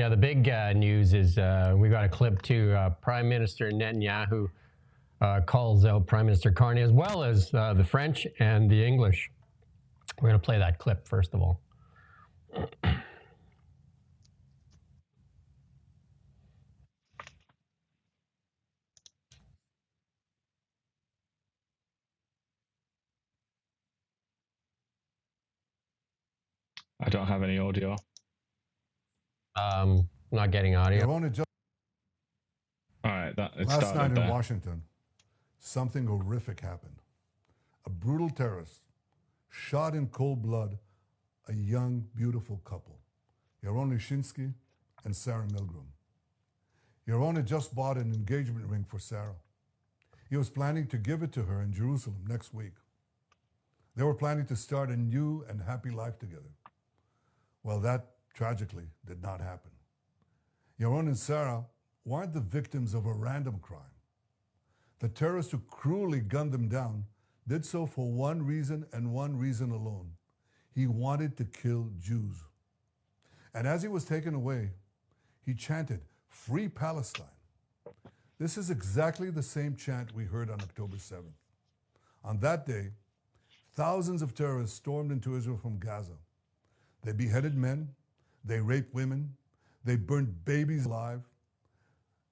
Yeah, the big news is we got a clip to Prime Minister Netanyahu calls out Prime Minister Carney as well as the French and the English. We're going to play that clip first of all. I don't have any audio. Not getting audio. All right, last night in Washington, something horrific happened. A brutal terrorist shot in cold blood a young, beautiful couple, Yaron Lishinsky and Sarah Milgram. Yaron had just bought an engagement ring for Sarah. He was planning to give it to her in Jerusalem next week. They were planning to start a new and happy life together. Well, that tragically did not happen. Yaron and Sarah weren't the victims of a random crime. The terrorist who cruelly gunned them down did so for one reason and one reason alone. He wanted to kill Jews. And as he was taken away, he chanted, "Free Palestine." This is exactly the same chant we heard on October 7th. On that day, thousands of terrorists stormed into Israel from Gaza. They beheaded men, they raped women, they burned babies alive,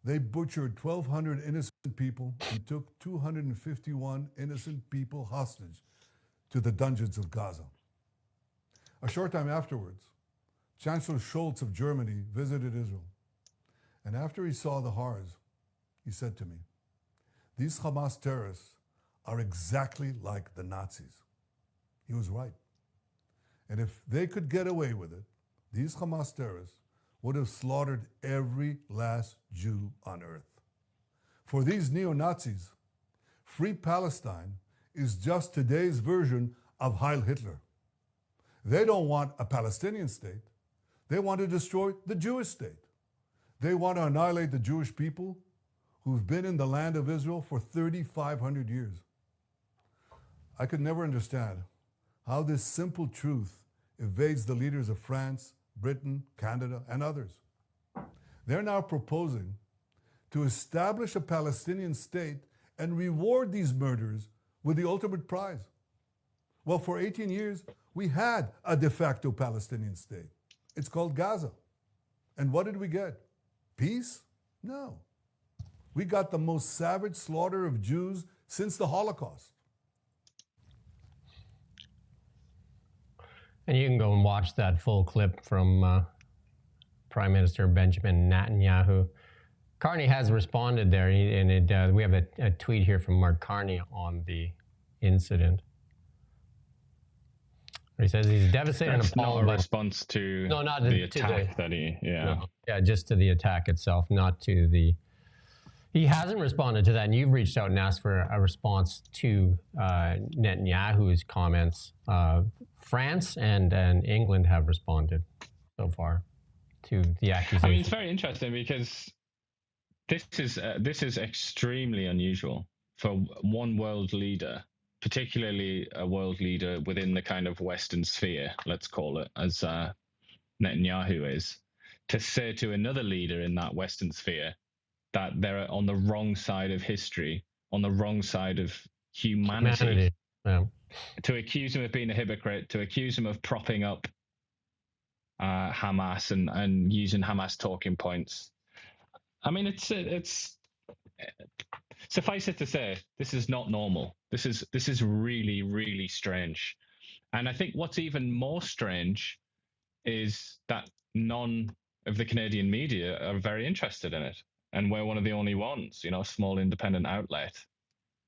they butchered 1,200 innocent people and took 251 innocent people hostage to the dungeons of Gaza. A short time afterwards, Chancellor Scholz of Germany visited Israel. And after he saw the horrors, he said to me, "These Hamas terrorists are exactly like the Nazis." He was right. And if they could get away with it, these Hamas terrorists would have slaughtered every last Jew on earth. For these neo-Nazis, Free Palestine is just today's version of Heil Hitler. They don't want a Palestinian state. They want to destroy the Jewish state. They want to annihilate the Jewish people who've been in the land of Israel for 3,500 years. I could never understand how this simple truth evades the leaders of France, Britain, Canada, and others. They're now proposing to establish a Palestinian state and reward these murderers with the ultimate prize. Well, for 18 years, we had a de facto Palestinian state. It's called Gaza. And what did we get? Peace? No. We got the most savage slaughter of Jews since the Holocaust. And you can go and watch that full clip from Prime Minister Benjamin Netanyahu. Carney has responded there, and we have a tweet here from Mark Carney on the incident. He says he's devastated and appalled. That's not a response to the attack that he, just to the attack itself, not to the... He hasn't responded to that, and you've reached out and asked for a response to Netanyahu's comments. France and England have responded so far to the accusation. I mean, it's very interesting because this is extremely unusual for one world leader, particularly a world leader within the kind of Western sphere, let's call it, as Netanyahu is, to say to another leader in that Western sphere that they're on the wrong side of history, on the wrong side of humanity. Yeah. To accuse him of being a hypocrite, to accuse him of propping up Hamas and using Hamas talking points. I mean, it's suffice it to say, this is not normal. This is really, really strange. And I think what's even more strange is that none of the Canadian media are very interested in it. And we're one of the only ones, small independent outlet.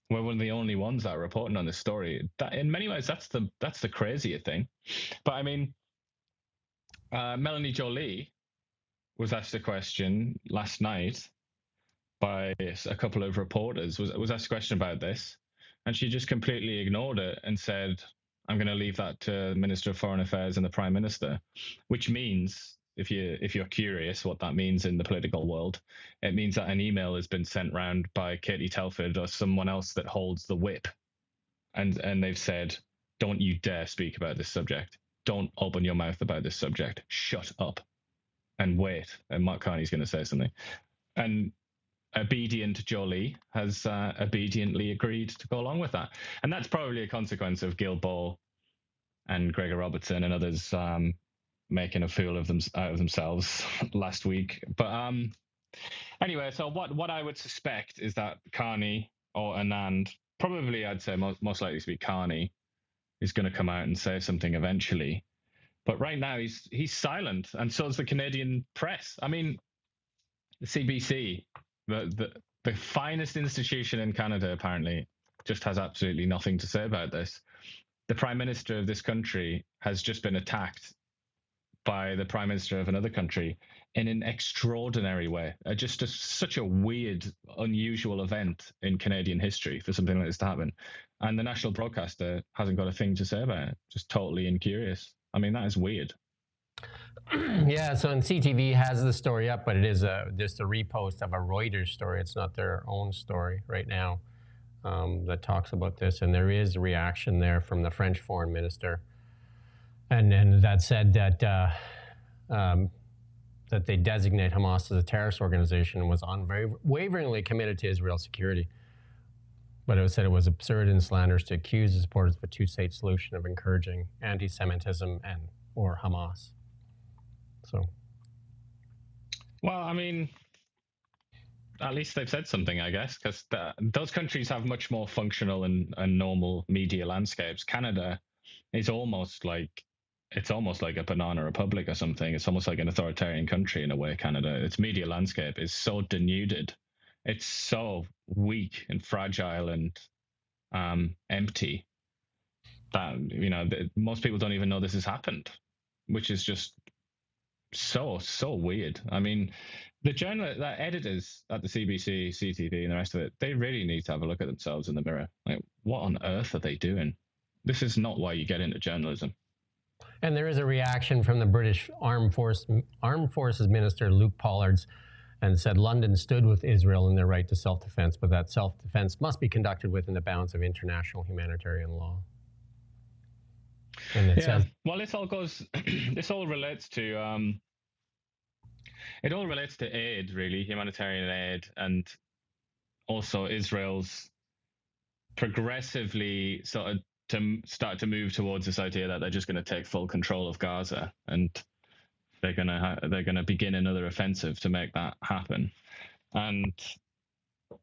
We're one of the only ones that are reporting on this story. That, in many ways, that's the crazier thing. But I mean, Melanie Jolie was asked a question last night by a couple of reporters. Was asked a question about this, and she just completely ignored it and said, "I'm going to leave that to the Minister of Foreign Affairs and the Prime Minister," which means, if you're curious what that means in the political world, it means that an email has been sent round by Katie Telford or someone else that holds the whip, and they've said, "Don't you dare speak about this subject. Don't open your mouth about this subject. Shut up." and wait. And Mark Carney's going to say something. And obedient Jolie has obediently agreed to go along with that. And that's probably a consequence of Gilboa and Gregor Robertson and others making a fool of out of themselves last week. But anyway, so what I would suspect is that Carney or Anand, probably I'd say most likely to be Carney, is going to come out and say something eventually. But right now he's silent, and so is the Canadian press. I mean, the CBC, the finest institution in Canada, apparently, just has absolutely nothing to say about this. The Prime Minister of this country has just been attacked by the Prime Minister of another country in an extraordinary way. Such a weird, unusual event in Canadian history for something like this to happen. And the national broadcaster hasn't got a thing to say about it, just totally incurious. I mean, that is weird. Yeah, so CTV has the story up, but it is just a repost of a Reuters story. It's not their own story right now that talks about this. And there is a reaction there from the French foreign minister. And that said that that they designate Hamas as a terrorist organization and was unwaveringly committed to Israel's security. But it said it was absurd and slanderous to accuse the supporters of a two-state solution of encouraging anti-Semitism or Hamas. So, well, I mean, at least they've said something, I guess, because those countries have much more functional and normal media landscapes. Canada is almost like a banana republic or something. It's almost like an authoritarian country in a way, Canada. Its media landscape is so denuded. It's so weak and fragile and empty that, most people don't even know this has happened, which is just so weird. I mean, the editors at the CBC, CTV, and the rest of it, they really need to have a look at themselves in the mirror. Like, what on earth are they doing? This is not why you get into journalism. And there is a reaction from the British Armed Forces Minister Luke Pollards, and said London stood with Israel in their right to self-defense, but that self-defense must be conducted within the bounds of international humanitarian law. And it says, well, this all relates to aid, really, humanitarian aid, and also Israel's progressively sort of to start to move towards this idea that they're just going to take full control of Gaza, and they're going to begin another offensive to make that happen. And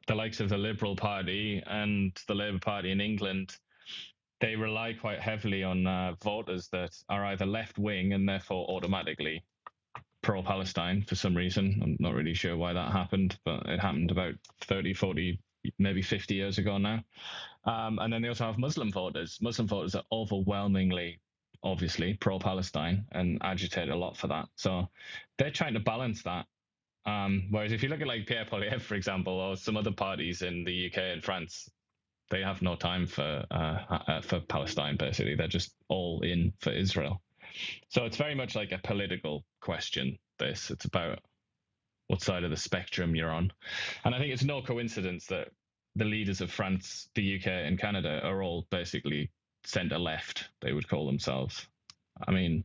the likes of the Liberal Party and the Labour Party in England, they rely quite heavily on voters that are either left-wing and therefore automatically pro-Palestine for some reason. I'm not really sure why that happened, but it happened about 30, 40, maybe 50 years ago now. And then they also have Muslim voters. Muslim voters are overwhelmingly, obviously, pro-Palestine and agitate a lot for that. So they're trying to balance that. Whereas if you look at like Pierre Poilievre, for example, or some other parties in the UK and France, they have no time for Palestine, basically. They're just all in for Israel. So it's very much like a political question, this. It's about what side of the spectrum you're on. And I think it's no coincidence that the leaders of France, the UK, and Canada are all basically centre-left, they would call themselves. I mean,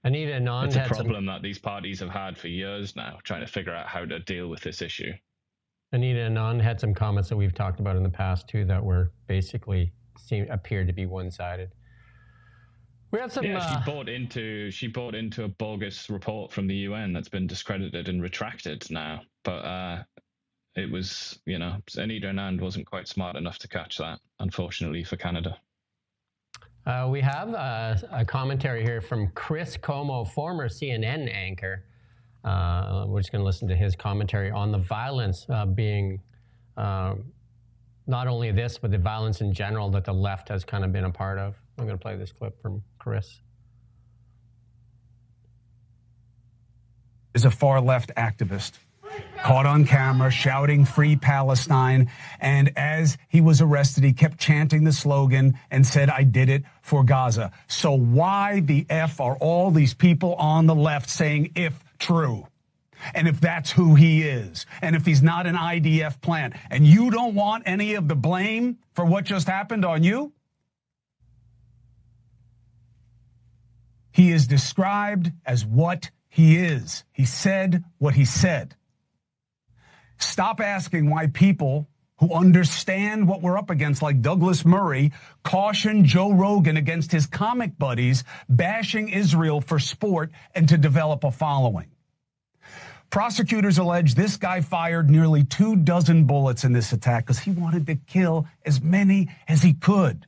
Anita Anand it's a problem that these parties have had for years now, trying to figure out how to deal with this issue. Anita Anand had some comments that we've talked about in the past, too, that were basically appeared to be one-sided. We had some. Yeah, she bought into a bogus report from the UN that's been discredited and retracted now. But it was, Anita Anand wasn't quite smart enough to catch that, unfortunately, for Canada. We have a commentary here from Chris Como, former CNN anchor. We're just going to listen to his commentary on the violence being not only this, but the violence in general that the left has kind of been a part of. I'm going to play this clip from Chris. Is a far left activist caught on camera shouting "Free Palestine," and as he was arrested, he kept chanting the slogan and said, "I did it for Gaza." So why the F are all these people on the left saying "if true"? And if that's who he is, and if he's not an IDF plant, and you don't want any of the blame for what just happened on you? He is described as what he is. He said what he said. Stop asking why people who understand what we're up against, like Douglas Murray, caution Joe Rogan against his comic buddies bashing Israel for sport and to develop a following. Prosecutors allege this guy fired nearly 24 bullets in this attack because he wanted to kill as many as he could.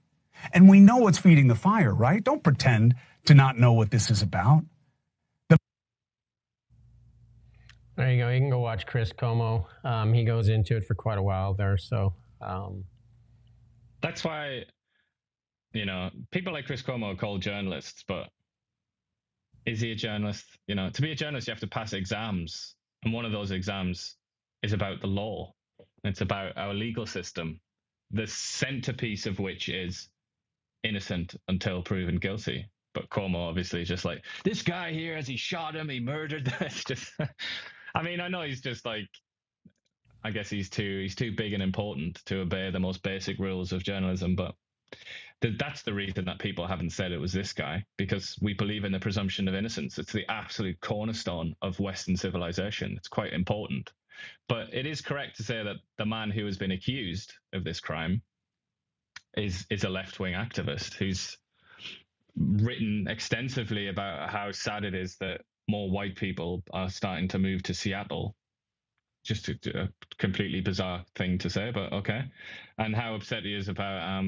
And we know what's feeding the fire, right? Don't pretend to not know what this is about. There you go. You can go watch Chris Como. He goes into it for quite a while there. So that's why, people like Chris Como are called journalists, but is he a journalist? To be a journalist, you have to pass exams. And one of those exams is about the law. It's about our legal system, the centerpiece of which is innocent until proven guilty. But Como obviously is just like, this guy here, as he shot him, he murdered. It's just, I know he's just like, I guess he's too big and important to obey the most basic rules of journalism. But that's the reason that people haven't said it was this guy, because we believe in the presumption of innocence. It's the absolute cornerstone of Western civilization. It's quite important. But it is correct to say that the man who has been accused of this crime is a left-wing activist who's written extensively about how sad it is that more white people are starting to move to Seattle. Just a completely bizarre thing to say, but okay. And how upset he is about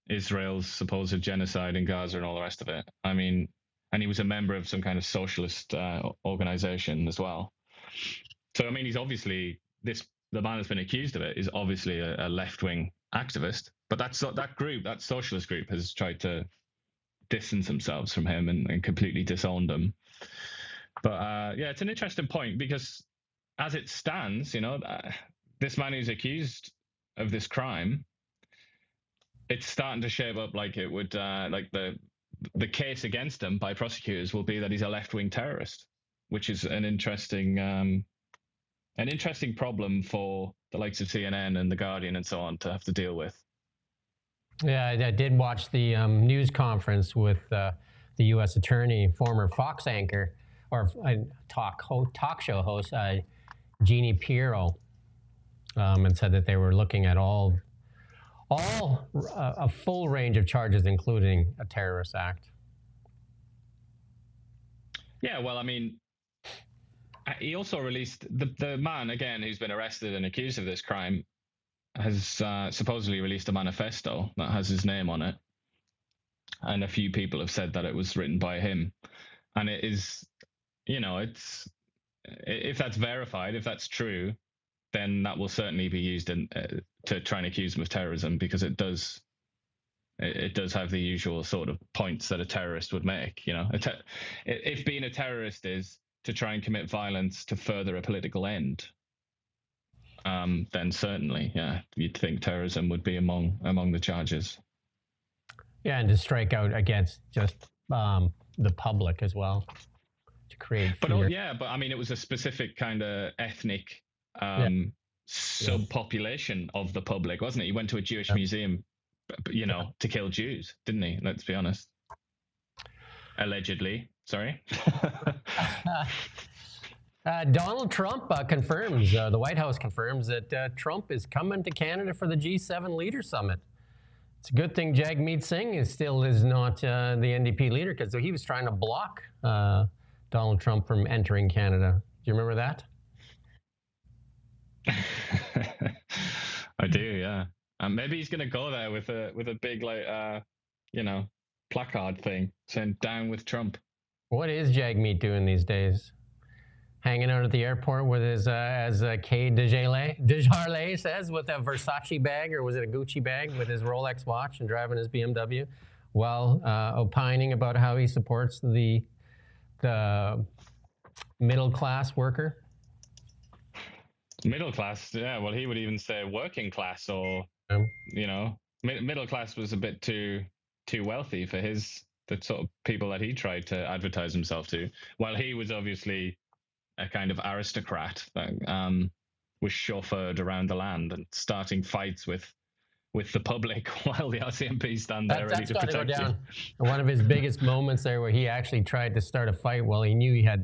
Israel's supposed genocide in Gaza and all the rest of it. And he was a member of some kind of socialist organization as well. So, he's obviously, the man that's been accused of it is obviously a left-wing activist. But that socialist group has tried to distance themselves from him and completely disowned him. But it's an interesting point, because as it stands, this man who's accused of this crime, it's starting to shape up like it would, like the case against him by prosecutors will be that he's a left-wing terrorist, which is an interesting problem for the likes of CNN and The Guardian and so on to have to deal with. Yeah, I did watch the news conference with the U.S. attorney, former Fox anchor, or talk show host, Jeannie Pirro, and said that they were looking at a full range of charges, including a terrorist act. Yeah, well, he also released, the man, again, who's been arrested and accused of this crime, has supposedly released a manifesto that has his name on it. And a few people have said that it was written by him. And it is, it's, if that's verified, if that's true, then that will certainly be used to try and accuse him of terrorism, because it does have the usual sort of points that a terrorist would make. If being a terrorist is to try and commit violence to further a political end, then certainly, you'd think terrorism would be among the charges. Yeah, and to strike out against just the public as well, to create fear. But it was a specific kind of ethnic subpopulation of the public, wasn't it? He went to a Jewish museum, to kill Jews, didn't he? Let's be honest. Allegedly. Sorry. Donald Trump confirms, the White House confirms that Trump is coming to Canada for the G7 Leader Summit. It's a good thing Jagmeet Singh still is not the NDP leader, because he was trying to block Donald Trump from entering Canada. Do you remember that? I do, yeah. Maybe he's going to go there with a big, placard thing saying "Down with Trump." What is Jagmeet doing these days? Hanging out at the airport with his, as Kay Desjardins says, with a Versace bag, or was it a Gucci bag, with his Rolex watch and driving his BMW, while opining about how he supports the middle-class worker? Middle class, yeah. Well, he would even say working class, or middle class was a bit too wealthy for the sort of people that he tried to advertise himself to. While he was obviously a kind of aristocrat that was chauffeured around the land and starting fights with with the public while the RCMP stand there ready That's to got to go protect you. down. One of his biggest moments there, where he actually tried to start a fight while he knew he had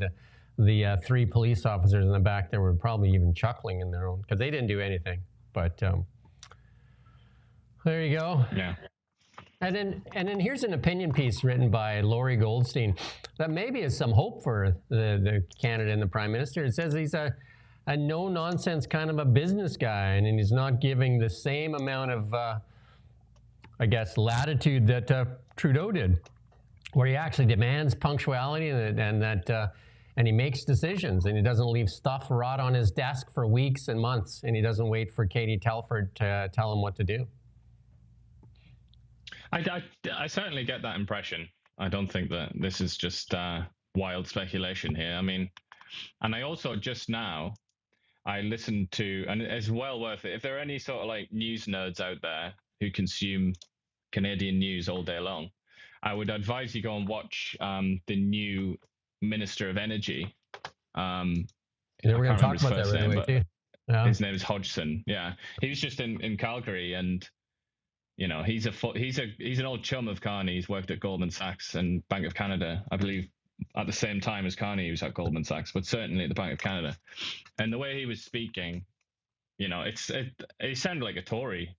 the 3 police officers in the back that were probably even chuckling in their own, because they didn't do anything. But there you go. Yeah. And then here's an opinion piece written by Laurie Goldstein that maybe is some hope for the candidate and the prime minister. It says he's a no-nonsense kind of a business guy, and he's not giving the same amount of, I guess, latitude that Trudeau did, where he actually demands punctuality and he makes decisions, and he doesn't leave stuff rot on his desk for weeks and months, and he doesn't wait for Katie Telford to tell him what to do. I certainly get that impression. I don't think that this is just wild speculation here. I mean, and I also just now, I listened to, and it's well worth it. If there are any sort of like news nerds out there who consume Canadian news all day long, I would advise you go and watch the new Minister of Energy. We're going to talk about that right away too. Yeah. His name is Hodgson. Yeah, he was just in Calgary, and you know, he's an old chum of Carney. He's worked at Goldman Sachs and Bank of Canada, I believe, at the same time as Carney. He was at Goldman Sachs, but certainly at the Bank of Canada. And the way he was speaking, you know, it sounded like a Tory.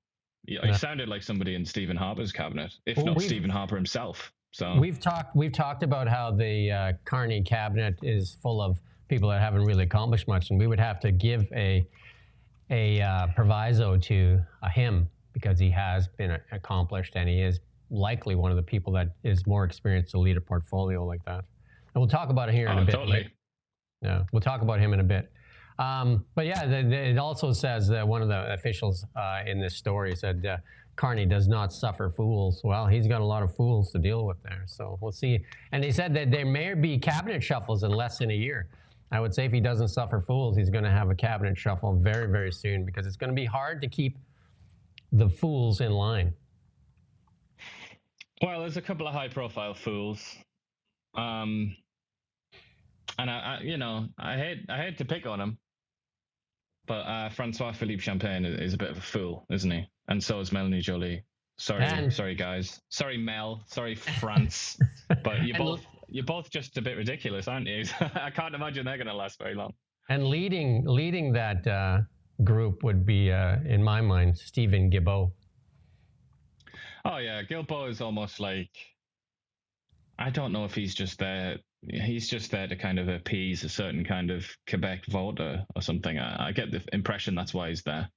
He sounded like somebody in Stephen Harper's cabinet, if not Stephen Harper himself. So we've talked about how the Carney cabinet is full of people that haven't really accomplished much, and we would have to give a proviso to him, because he has been accomplished, and he is likely one of the people that is more experienced to lead a portfolio like that. And we'll talk about it here in a bit. Totally. Right? Yeah, we'll talk about him in a bit. But yeah, it also says that one of the officials in this story said Carney does not suffer fools. Well, he's got a lot of fools to deal with there. So we'll see. And he said that there may be cabinet shuffles in less than a year. I would say if he doesn't suffer fools, he's going to have a cabinet shuffle very, very soon, because it's going to be hard to keep the fools in line. Well, there's a couple of high-profile fools, and I hate to pick on him, but Francois Philippe Champagne is a bit of a fool, isn't he? And so is Melanie Joly. Sorry guys. Sorry Mel. Sorry France. But you're both just a bit ridiculous, aren't you? I can't imagine they're going to last very long. And leading that group would be, in my mind, Stephen Guilbeault. Oh yeah, Guilbeault is almost like, I don't know if he's just there. He's just there to kind of appease a certain kind of Quebec voter or something. I get the impression that's why he's there.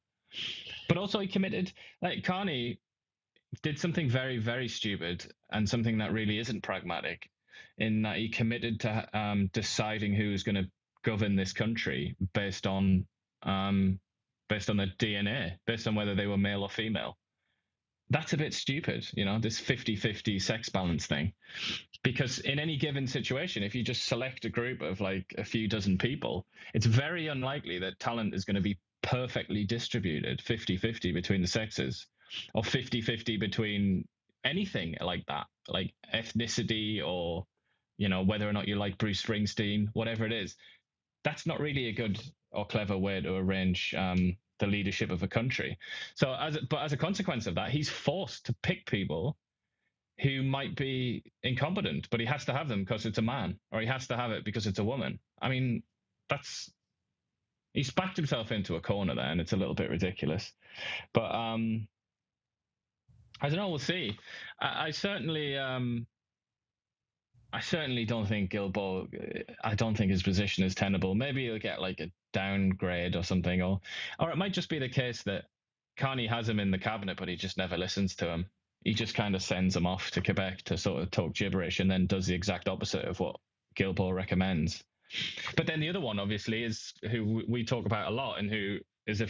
But also he committed, like Carney did something very, very stupid, and something that really isn't pragmatic, in that he committed to deciding who's going to govern this country based on their DNA, based on whether they were male or female. That's a bit stupid, you know, this 50-50 sex balance thing. Because in any given situation, if you just select a group of like a few dozen people, it's very unlikely that talent is going to be perfectly distributed 50-50 between the sexes, or 50-50 between anything like that, like ethnicity, or, you know, whether or not you like Bruce Springsteen, whatever it is. That's not really a good or clever way to arrange the leadership of a country. So as a consequence of that, he's forced to pick people who might be incompetent, but he has to have them because it's a man, or he has to have it because it's a woman. I mean, he's backed himself into a corner there, and it's a little bit ridiculous. But I don't know, we'll see. I certainly don't think Guilbeault, I don't think his position is tenable. Maybe he'll get like a downgrade or something, or it might just be the case that Carney has him in the cabinet, but he just never listens to him. He just kind of sends him off to Quebec to sort of talk gibberish, and then does the exact opposite of what Guilbeault recommends. But then the other one, obviously, is who we talk about a lot, and who is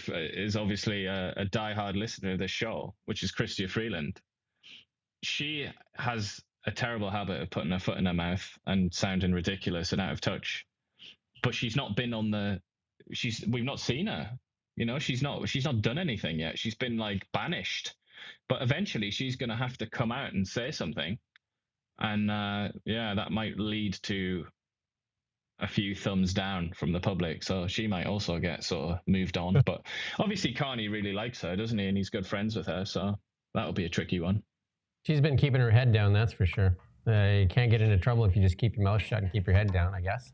obviously a diehard listener of this show, which is Chrystia Freeland. She has a terrible habit of putting her foot in her mouth and sounding ridiculous and out of touch. But she's not been we've not seen her. You know, she's not done anything yet. She's been like banished. But eventually she's going to have to come out and say something. And that might lead to a few thumbs down from the public, so she might also get sort of moved on. But obviously Carney really likes her, doesn't he? And he's good friends with her, so that'll be a tricky one. She's been keeping her head down, that's for sure. You can't get into trouble if you just keep your mouth shut and keep your head down, I guess.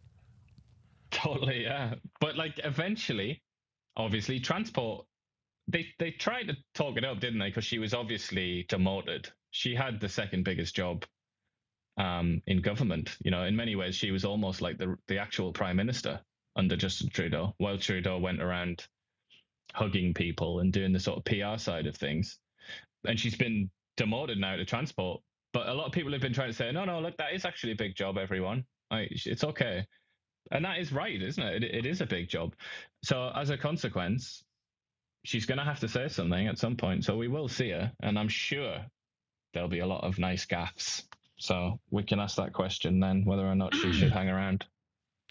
Totally, yeah. But like eventually, obviously, transport, they tried to talk it up, didn't they? Because she was obviously demoted. She had the second biggest job in government. You know, in many ways, she was almost like the actual prime minister under Justin Trudeau, while Trudeau went around hugging people and doing the sort of PR side of things. And she's been demoted now to transport. But a lot of people have been trying to say, no, look, that is actually a big job, everyone. It's okay. And that is right, isn't it? It is a big job. So as a consequence, she's going to have to say something at some point. So we will see her. And I'm sure there'll be a lot of nice gaffes. So we can ask that question then, whether or not she should hang around.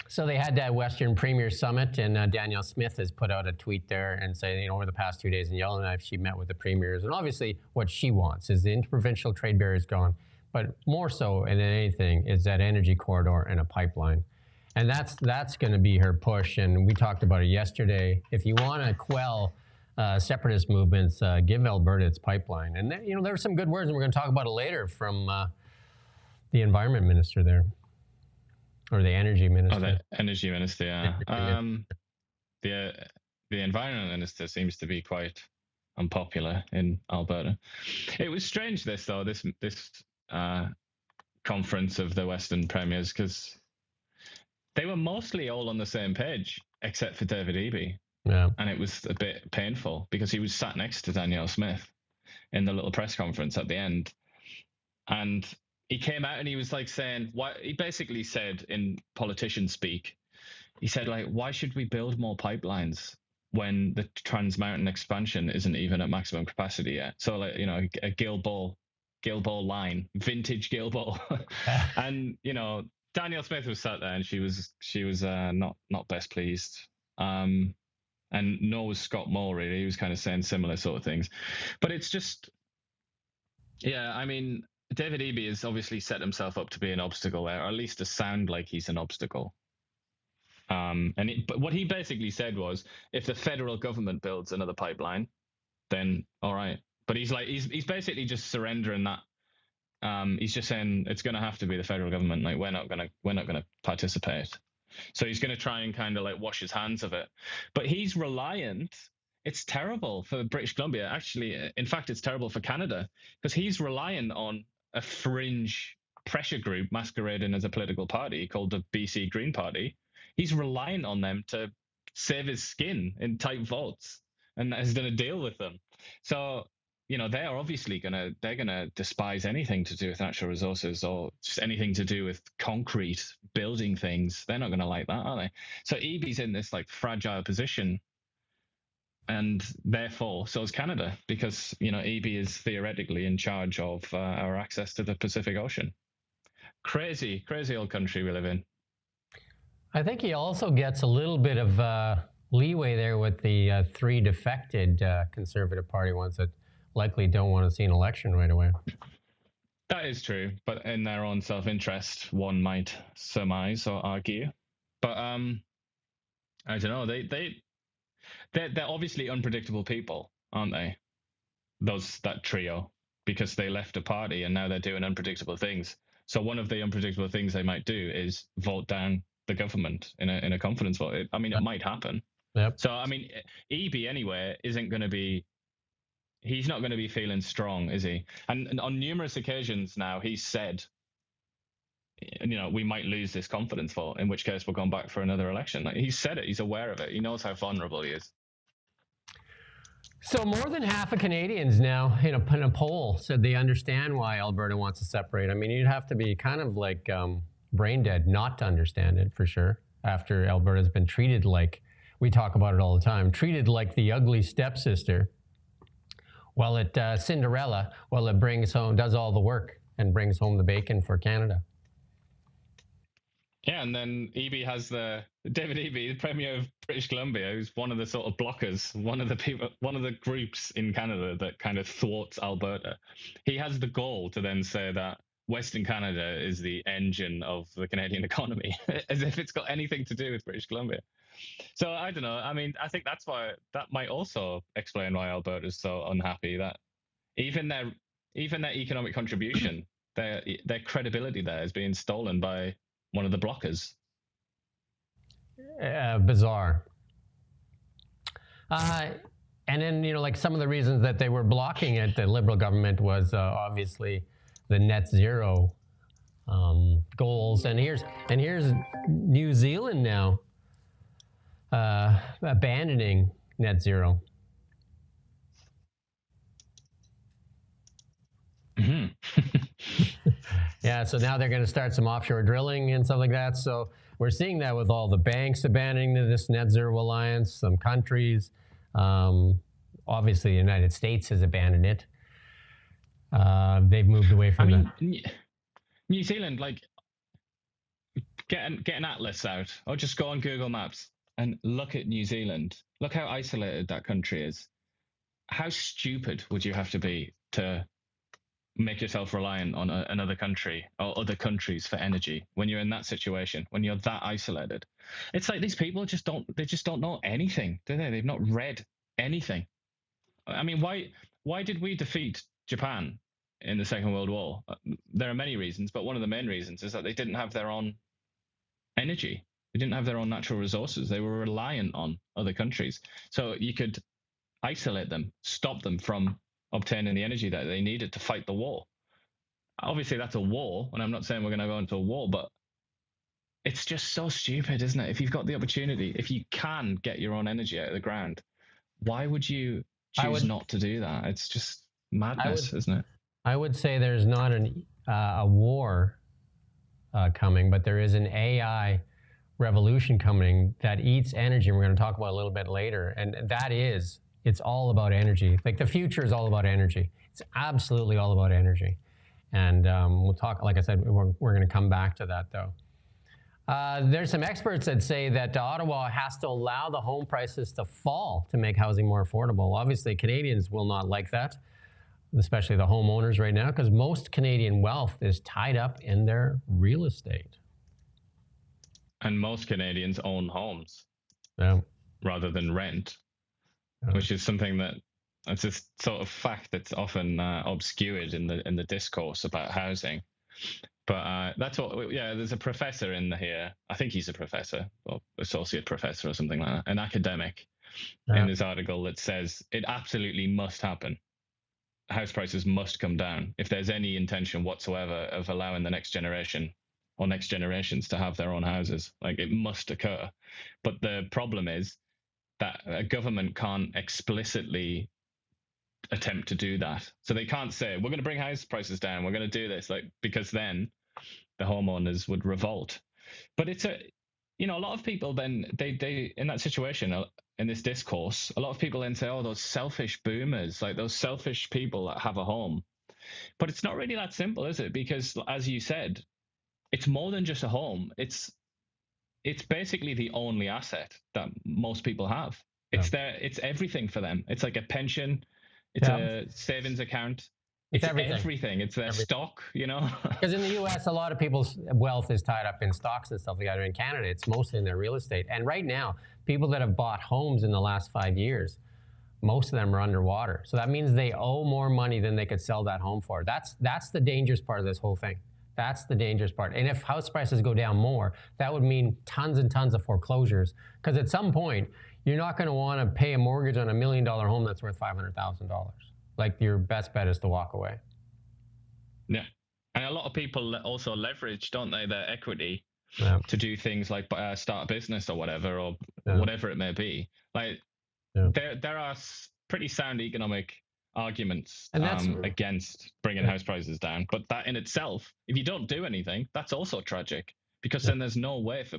So they had that Western Premier Summit, and Danielle Smith has put out a tweet there and saying, over the past 2 days in Yellowknife, she met with the premiers. And obviously what she wants is the interprovincial trade barriers gone. But more so than anything is that energy corridor and a pipeline. And that's going to be her push. And we talked about it yesterday. If you want to quell separatist movements, give Alberta its pipeline. And there were some good words, and we're going to talk about it later from the environment minister there. Or the energy minister. Oh, the energy minister, yeah. The environment minister seems to be quite unpopular in Alberta. It was strange, this conference of the Western premiers, because they were mostly all on the same page, except for David Eby. Yeah. And it was a bit painful because he was sat next to Danielle Smith in the little press conference at the end. And he came out and he was like saying, he basically said in politician speak, he said, like, why should we build more pipelines when the Trans Mountain expansion isn't even at maximum capacity yet? So, like, a Gilboa line, vintage Gilboa. And, Danielle Smith was sat there and she was not best pleased. And nor was Scott Moore, really. He was kind of saying similar sort of things. But it's just, yeah, I mean, David Eby has obviously set himself up to be an obstacle there, or at least to sound like he's an obstacle. But what he basically said was, if the federal government builds another pipeline, then all right. But he's basically just surrendering that. He's just saying it's going to have to be the federal government. Like we're not gonna participate. So he's going to try and kind of like wash his hands of it. But he's reliant. It's terrible for British Columbia. Actually, in fact, it's terrible for Canada because he's reliant on a fringe pressure group masquerading as a political party called the BC Green Party. He's reliant on them to save his skin in tight votes and has done a deal with them. So, they're obviously gonna despise anything to do with natural resources or just anything to do with concrete building things. They're not gonna like that, are they? So Eby's in this like fragile position. And therefore, so is Canada, because, Eby is theoretically in charge of our access to the Pacific Ocean. Crazy old country we live in. I think he also gets a little bit of leeway there with the three defected Conservative Party ones that likely don't want to see an election right away. That is true, but in their own self-interest, one might surmise or argue. But I don't know, they're obviously unpredictable people, aren't they? That trio, because they left a party and now they're doing unpredictable things. So one of the unpredictable things they might do is vote down the government in a confidence vote. It might happen. Yep. So Eby anyway isn't going to be. He's not going to be feeling strong, is he? And on numerous occasions now, he's said, we might lose this confidence vote, in which case we're going back for another election. Like, he's said it. He's aware of it. He knows how vulnerable he is. So more than half of Canadians now in a poll said they understand why Alberta wants to separate. I mean, you'd have to be kind of like brain dead not to understand it, for sure, after Alberta's been treated like, we talk about it all the time, treated like the ugly stepsister. While it Cinderella, it does all the work and brings home the bacon for Canada. Yeah, and then David Eby, the Premier of British Columbia, who's one of the sort of blockers, one of the groups in Canada that kind of thwarts Alberta. He has the gall to then say that Western Canada is the engine of the Canadian economy, as if it's got anything to do with British Columbia. So I don't know. I mean, I think that might also explain why Alberta is so unhappy, that even their economic contribution, their credibility there is being stolen by one of the blockers. Bizarre. And then, like some of the reasons that they were blocking it, the Liberal government, was obviously the net zero goals. And here's New Zealand now abandoning net zero. Yeah, so now they're going to start some offshore drilling and stuff like that. So we're seeing that with all the banks abandoning this net zero alliance, some countries. Obviously, the United States has abandoned it. They've moved away from New Zealand, like, get an atlas out, or just go on Google Maps and look at New Zealand. Look how isolated that country is. How stupid would you have to be to make yourself reliant on another country or other countries for energy when you're in that situation, when you're that isolated? It's like these people just don't know anything, do they? They've not read anything. I mean, why did we defeat Japan in the Second World War? There are many reasons, but one of the main reasons is that they didn't have their own energy. They didn't have their own natural resources. They were reliant on other countries. So you could isolate them, stop them from obtaining the energy that they needed to fight the war. Obviously, that's a war, and I'm not saying we're going to go into a war, but it's just so stupid, isn't it? If you've got the opportunity, if you can get your own energy out of the ground, why would you choose not to do that? It's just madness, isn't it? I would say there's not a war coming, but there is an AI revolution coming that eats energy. We're going to talk about it a little bit later. And it's all about energy. Like, the future is all about energy. It's absolutely all about energy. And we'll talk, like I said, we're going to come back to that, though. There's some experts that say that Ottawa has to allow the home prices to fall to make housing more affordable. Obviously, Canadians will not like that, especially the homeowners right now, because most Canadian wealth is tied up in their real estate. And most Canadians own homes rather than rent, which is something that's a sort of fact that's often obscured in the discourse about housing. But that's what, there's a professor in here. I think he's a professor or associate professor or something like that, an academic in this article that says it absolutely must happen. House prices must come down if there's any intention whatsoever of allowing the next generation or next generations to have their own houses. Like, it must occur. But the problem is that a government can't explicitly attempt to do that. So they can't say, we're going to bring house prices down, we're going to do this, like, because then the homeowners would revolt. But it's a lot of people then, they in that situation, in this discourse, a lot of people then say, oh, those selfish boomers, like those selfish people that have a home. But it's not really that simple, is it? Because, as you said, it's more than just a home. It's basically the only asset that most people have. It's everything for them. It's like a pension. It's a savings account. It's everything. It's their stock, Because in the U.S., a lot of people's wealth is tied up in stocks and stuff like that. In Canada, it's mostly in their real estate. And right now, people that have bought homes in the last 5 years, most of them are underwater. So that means they owe more money than they could sell that home for. That's the dangerous part of this whole thing. That's the dangerous part. And if house prices go down more, that would mean tons and tons of foreclosures. Because at some point, you're not going to want to pay a mortgage on $1 million home that's worth $500,000. Like, your best bet is to walk away. Yeah. And a lot of people also leverage, don't they, their equity to do things like start a business or whatever, or whatever it may be. Like, there are pretty sound economic arguments against bringing house prices down. But that in itself, if you don't do anything, that's also tragic, because then there's no way for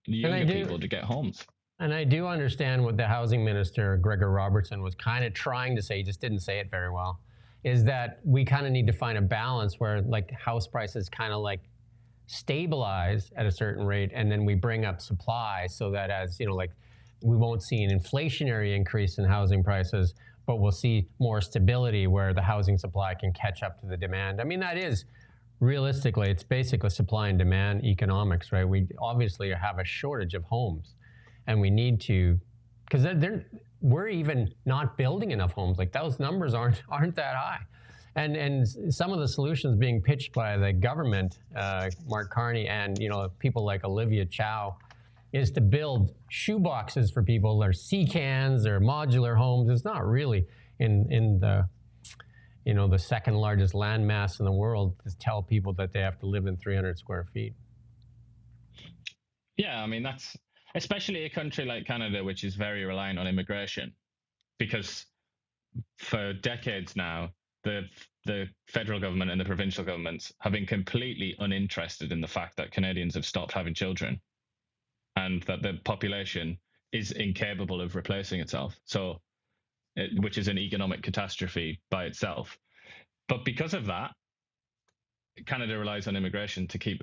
younger people to get homes. And I do understand what the housing minister, Gregor Robertson, was kind of trying to say, he just didn't say it very well, is that we kind of need to find a balance where, like, house prices kind of like stabilize at a certain rate, and then we bring up supply so that, as like, we won't see an inflationary increase in housing prices, but we'll see more stability where the housing supply can catch up to the demand. I mean, that is realistically, it's basically supply and demand economics, right? We obviously have a shortage of homes, and we need to, because we're even not building enough homes. Like, those numbers aren't that high. And some of the solutions being pitched by the government, Mark Carney, and people like Olivia Chow, is to build shoeboxes for people, or sea cans, or modular homes. It's not really in the the second largest landmass in the world to tell people that they have to live in 300 square feet. Yeah, I mean, that's especially a country like Canada, which is very reliant on immigration, because for decades now, the federal government and the provincial governments have been completely uninterested in the fact that Canadians have stopped having children, and that the population is incapable of replacing itself. So, which is an economic catastrophe by itself. But because of that, Canada relies on immigration to keep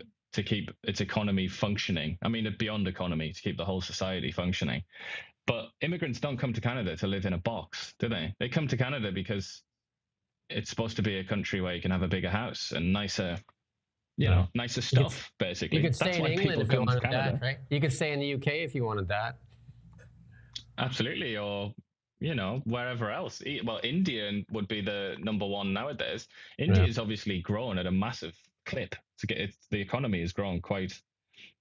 its economy functioning. I mean, beyond economy, to keep the whole society functioning. But immigrants don't come to Canada to live in a box, do they? They come to Canada because it's supposed to be a country where you can have a bigger house and nicer, nicer stuff, basically. You could That's stay in why England people if you come to wanted Canada. that, right? You could stay in the UK if you wanted that. Absolutely, or wherever else. Well, India would be the number one nowadays. India is obviously grown at a massive clip. The economy has grown quite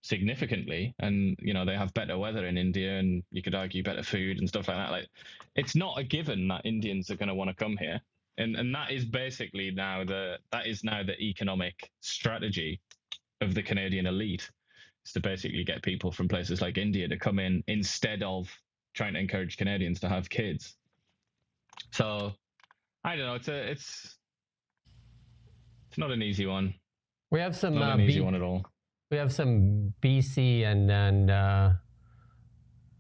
significantly, and they have better weather in India, and you could argue better food and stuff like that. Like, it's not a given that Indians are going to want to come here, and that is basically now the economic strategy of the Canadian elite, is to basically get people from places like India to come in instead of trying to encourage Canadians to have kids. So I don't know. It's not an easy one. We have some not an easy one at all. We have some BC and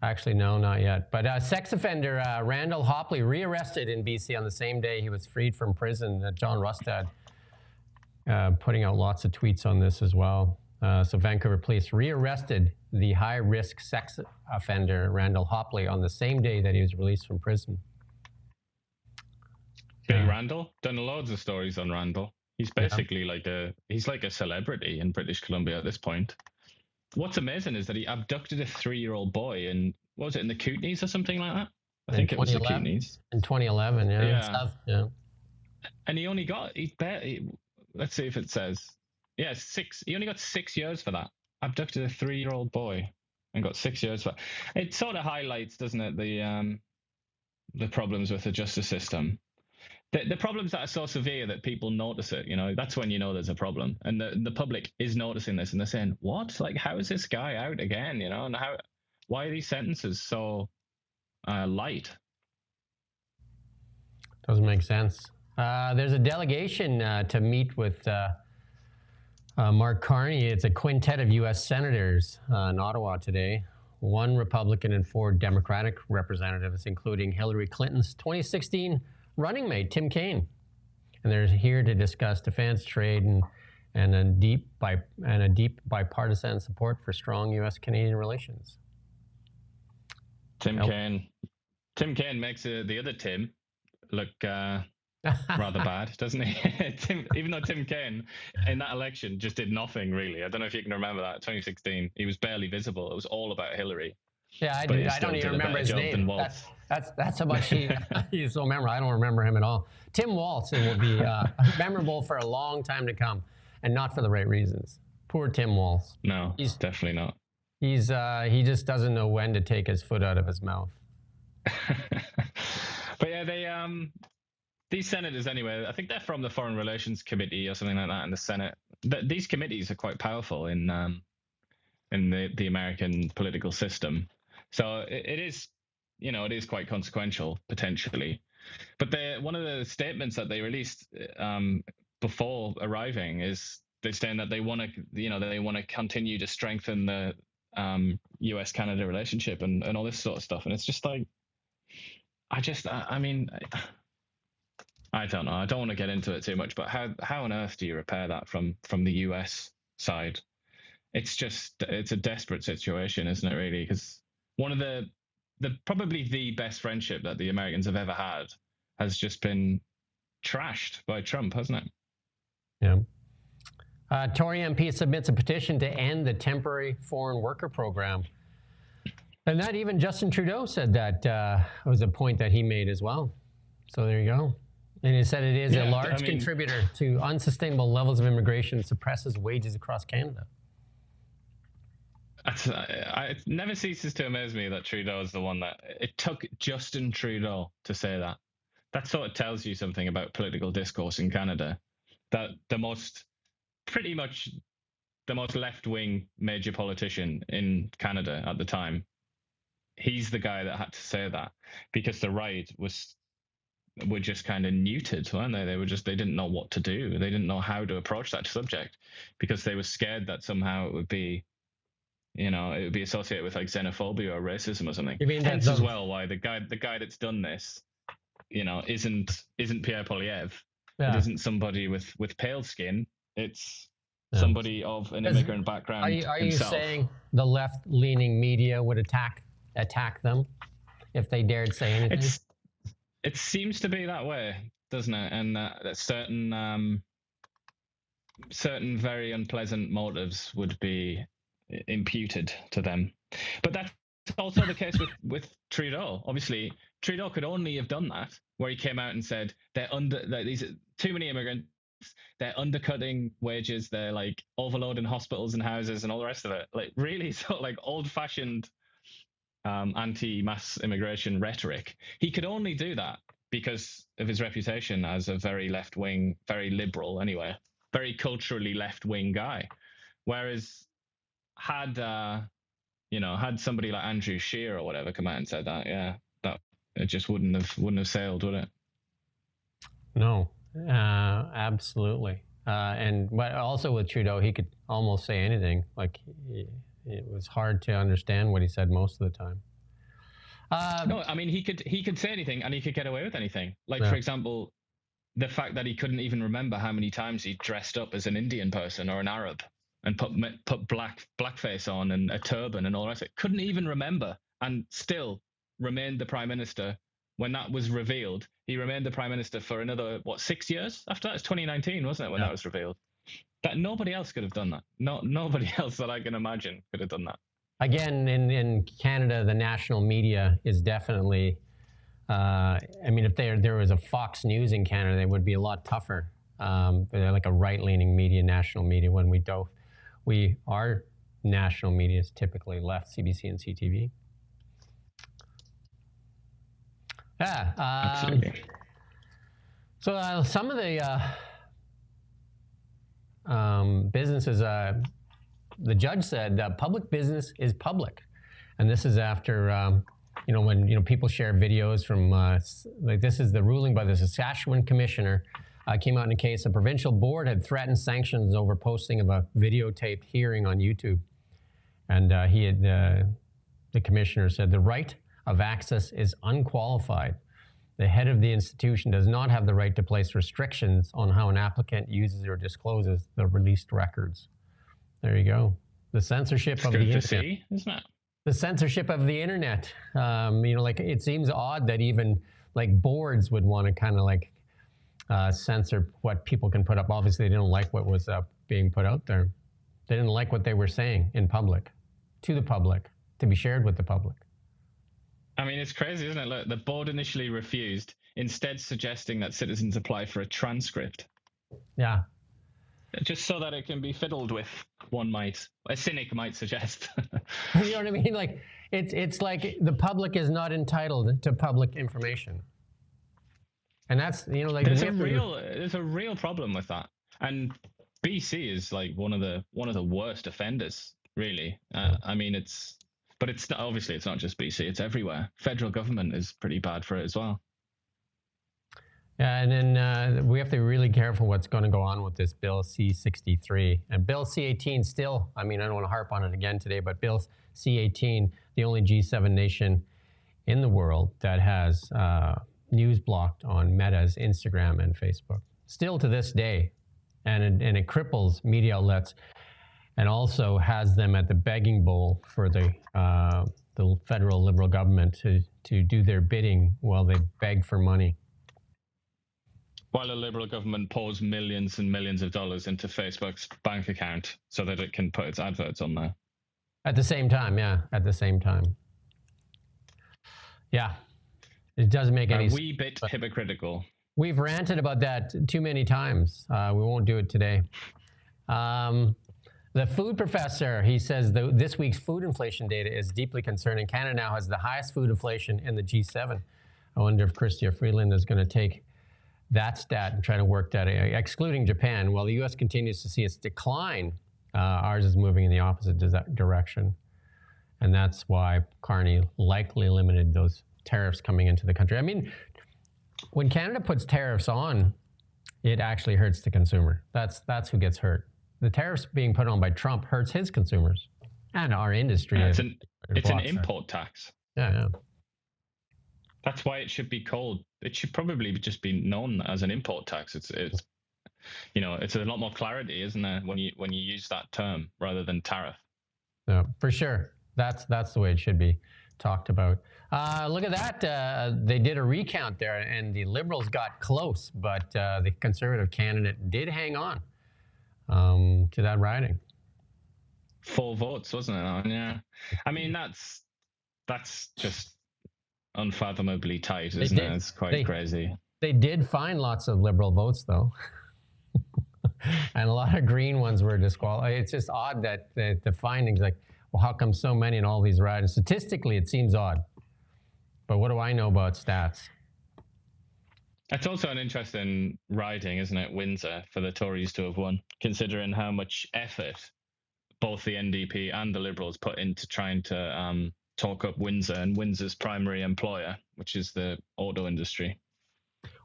actually no, not yet. But sex offender Randall Hopley rearrested in BC on the same day he was freed from prison. John Rustad putting out lots of tweets on this as well. So Vancouver police rearrested the high-risk sex offender Randall Hopley on the same day that he was released from prison. Big Randall? Done loads of stories on Randall. He's basically like a celebrity in British Columbia at this point. What's amazing is that he abducted a 3-year-old boy in, what was it, in the Kootenays or something like that? I think it was the Kootenays. In 2011, yeah. And he only got, let's see if it says, he only got 6 years for that. Abducted a 3-year-old boy and got 6 years for it. It sort of highlights, doesn't it, the problems with the justice system. The problems that are so severe that people notice it, that's when there's a problem. And the public is noticing this, and they're saying, what? Like, how is this guy out again, and why are these sentences so light? Doesn't make sense. There's a delegation to meet with Mark Carney. It's a quintet of U.S. senators in Ottawa today. 1 Republican and 4 Democratic representatives, including Hillary Clinton's 2016 running mate, Tim Kaine. And they're here to discuss defense, trade, and a deep bipartisan support for strong U.S.-Canadian relations. Tim Kaine makes the other Tim look rather bad, doesn't he? Even though Tim Kaine in that election just did nothing really. I don't know if you can remember that, 2016. He was barely visible. It was all about Hillary. Yeah, I don't even remember his name. That's how much he's so memorable. I don't remember him at all. Tim Walz will be memorable for a long time to come, and not for the right reasons. Poor Tim Walz. No, he's definitely not. He just doesn't know when to take his foot out of his mouth. But yeah, these senators anyway, I think they're from the Foreign Relations Committee or something like that in the Senate. These committees are quite powerful in the American political system. So it is, it is quite consequential potentially. But one of the statements that they released before arriving is they're saying that they want to continue to strengthen the U.S.-Canada relationship and all this sort of stuff. And it's just like, I mean, I don't know. I don't want to get into it too much, but how on earth do you repair that from the U.S. side? It's a desperate situation, isn't it, really? Because one of probably the best friendship that the Americans have ever had has just been trashed by Trump, hasn't it? Yeah. Tory MP submits a petition to end the temporary foreign worker program. And that even Justin Trudeau said that was a point that he made as well. So there you go. And he said it is a large contributor to unsustainable levels of immigration, suppresses wages across Canada. It never ceases to amaze me that Trudeau is the one that... It took Justin Trudeau to say that. That sort of tells you something about political discourse in Canada. That pretty much the most left-wing major politician in Canada at the time, he's the guy that had to say that, because the right were just kind of neutered, weren't they? They didn't know what to do. They didn't know how to approach that subject, because they were scared that somehow it would be, it would be associated with like xenophobia or racism or something. Hence as well why the guy that's done this, isn't Pierre Poilievre. Yeah. It isn't somebody with pale skin. It's somebody of an immigrant background. Are you saying the left-leaning media would attack them if they dared say anything? It seems to be that way, doesn't it? And that certain very unpleasant motives would be imputed to them. But that's also the case with Trudeau. Obviously, Trudeau could only have done that where he came out and said these too many immigrants, they're undercutting wages, they're like overloading hospitals and houses and all the rest of it. Like really sort of like old-fashioned anti-mass immigration rhetoric. He could only do that because of his reputation as a very left-wing, very liberal anyway, very culturally left-wing guy. Whereas had somebody like Andrew Scheer or whatever come out and said that, that it just wouldn't have sailed, would it? No, absolutely. But also with Trudeau, he could almost say anything. Like it was hard to understand what he said most of the time. No, I mean he could say anything and he could get away with anything. Like for example, the fact that he couldn't even remember how many times he dressed up as an Indian person or an Arab and put blackface on and a turban and all the rest of it. Couldn't even remember, and still remained the Prime Minister when that was revealed. He remained the Prime Minister for another 6 years after that? It's 2019, wasn't it, when that was revealed? That nobody else could have done that. Nobody else that I can imagine could have done that. Again, in Canada, the national media is definitely. If there was a Fox News in Canada, they would be a lot tougher. They're like a right-leaning media, national media. When our national media is typically left, CBC and CTV. Yeah. Absolutely. So some of the businesses, the judge said public business is public. And this is after, when people share videos from, this is the ruling by the Saskatchewan commissioner, came out in a case. A provincial board had threatened sanctions over posting of a videotaped hearing on YouTube. And the commissioner said the right of access is unqualified. The head of the institution does not have the right to place restrictions on how an applicant uses or discloses the released records. There you go. The censorship of the internet. See, isn't it? The censorship of the internet. It seems odd that even boards would want to kind of censor what people can put up. Obviously, they didn't like what was being put out there. They didn't like what they were saying in public, to the public, to be shared with the public. I mean, it's crazy, isn't it? Look, the board initially refused, instead suggesting that citizens apply for a transcript. Yeah. Just so that it can be fiddled with, a cynic might suggest. You know what I mean? It's like the public is not entitled to public information. And that's, there's a real problem with that. And BC is one of the worst offenders, really. But it's not just BC, it's everywhere. Federal government is pretty bad for it as well. Yeah, and then we have to be really careful what's going to go on with this Bill C-63. And Bill C-18 still, I don't want to harp on it again today, but Bill C-18, the only G7 nation in the world that has news blocked on Meta's Instagram and Facebook. Still to this day. And it cripples media outlets and also has them at the begging bowl for the federal Liberal government to do their bidding while they beg for money. While a Liberal government pours millions and millions of dollars into Facebook's bank account so that it can put its adverts on there. At the same time, yeah. At the same time. Yeah. It doesn't make any sense. A wee bit hypocritical. We've ranted about that too many times. We won't do it today. The food professor, he says this week's food inflation data is deeply concerning. Canada now has the highest food inflation in the G7. I wonder if Chrystia Freeland is going to take that stat and try to work that, excluding Japan. While the U.S. continues to see its decline, ours is moving in the opposite direction. And that's why Carney likely limited those tariffs coming into the country. I mean, when Canada puts tariffs on, it actually hurts the consumer. That's who gets hurt. The tariffs being put on by Trump hurts his consumers and our industry. Yeah, it's an import tax. Yeah. That's why it should be called. It should probably just be known as an import tax. It's it's a lot more clarity, isn't there, when you use that term rather than tariff. Yeah, for sure. That's the way it should be talked about. Look at that. They did a recount there, and the Liberals got close, but the Conservative candidate did hang on to that riding. 4 votes, wasn't it? Yeah. I mean, that's just unfathomably tight, isn't it? It's quite crazy. They did find lots of Liberal votes, though. And a lot of Green ones were disqualified. It's just odd that the findings, like, well, how come so many in all these ridings? Statistically, it seems odd. But what do I know about stats? It's also an interesting riding, isn't it, Windsor, for the Tories to have won, considering how much effort both the NDP and the Liberals put into trying to talk up Windsor and Windsor's primary employer, which is the auto industry.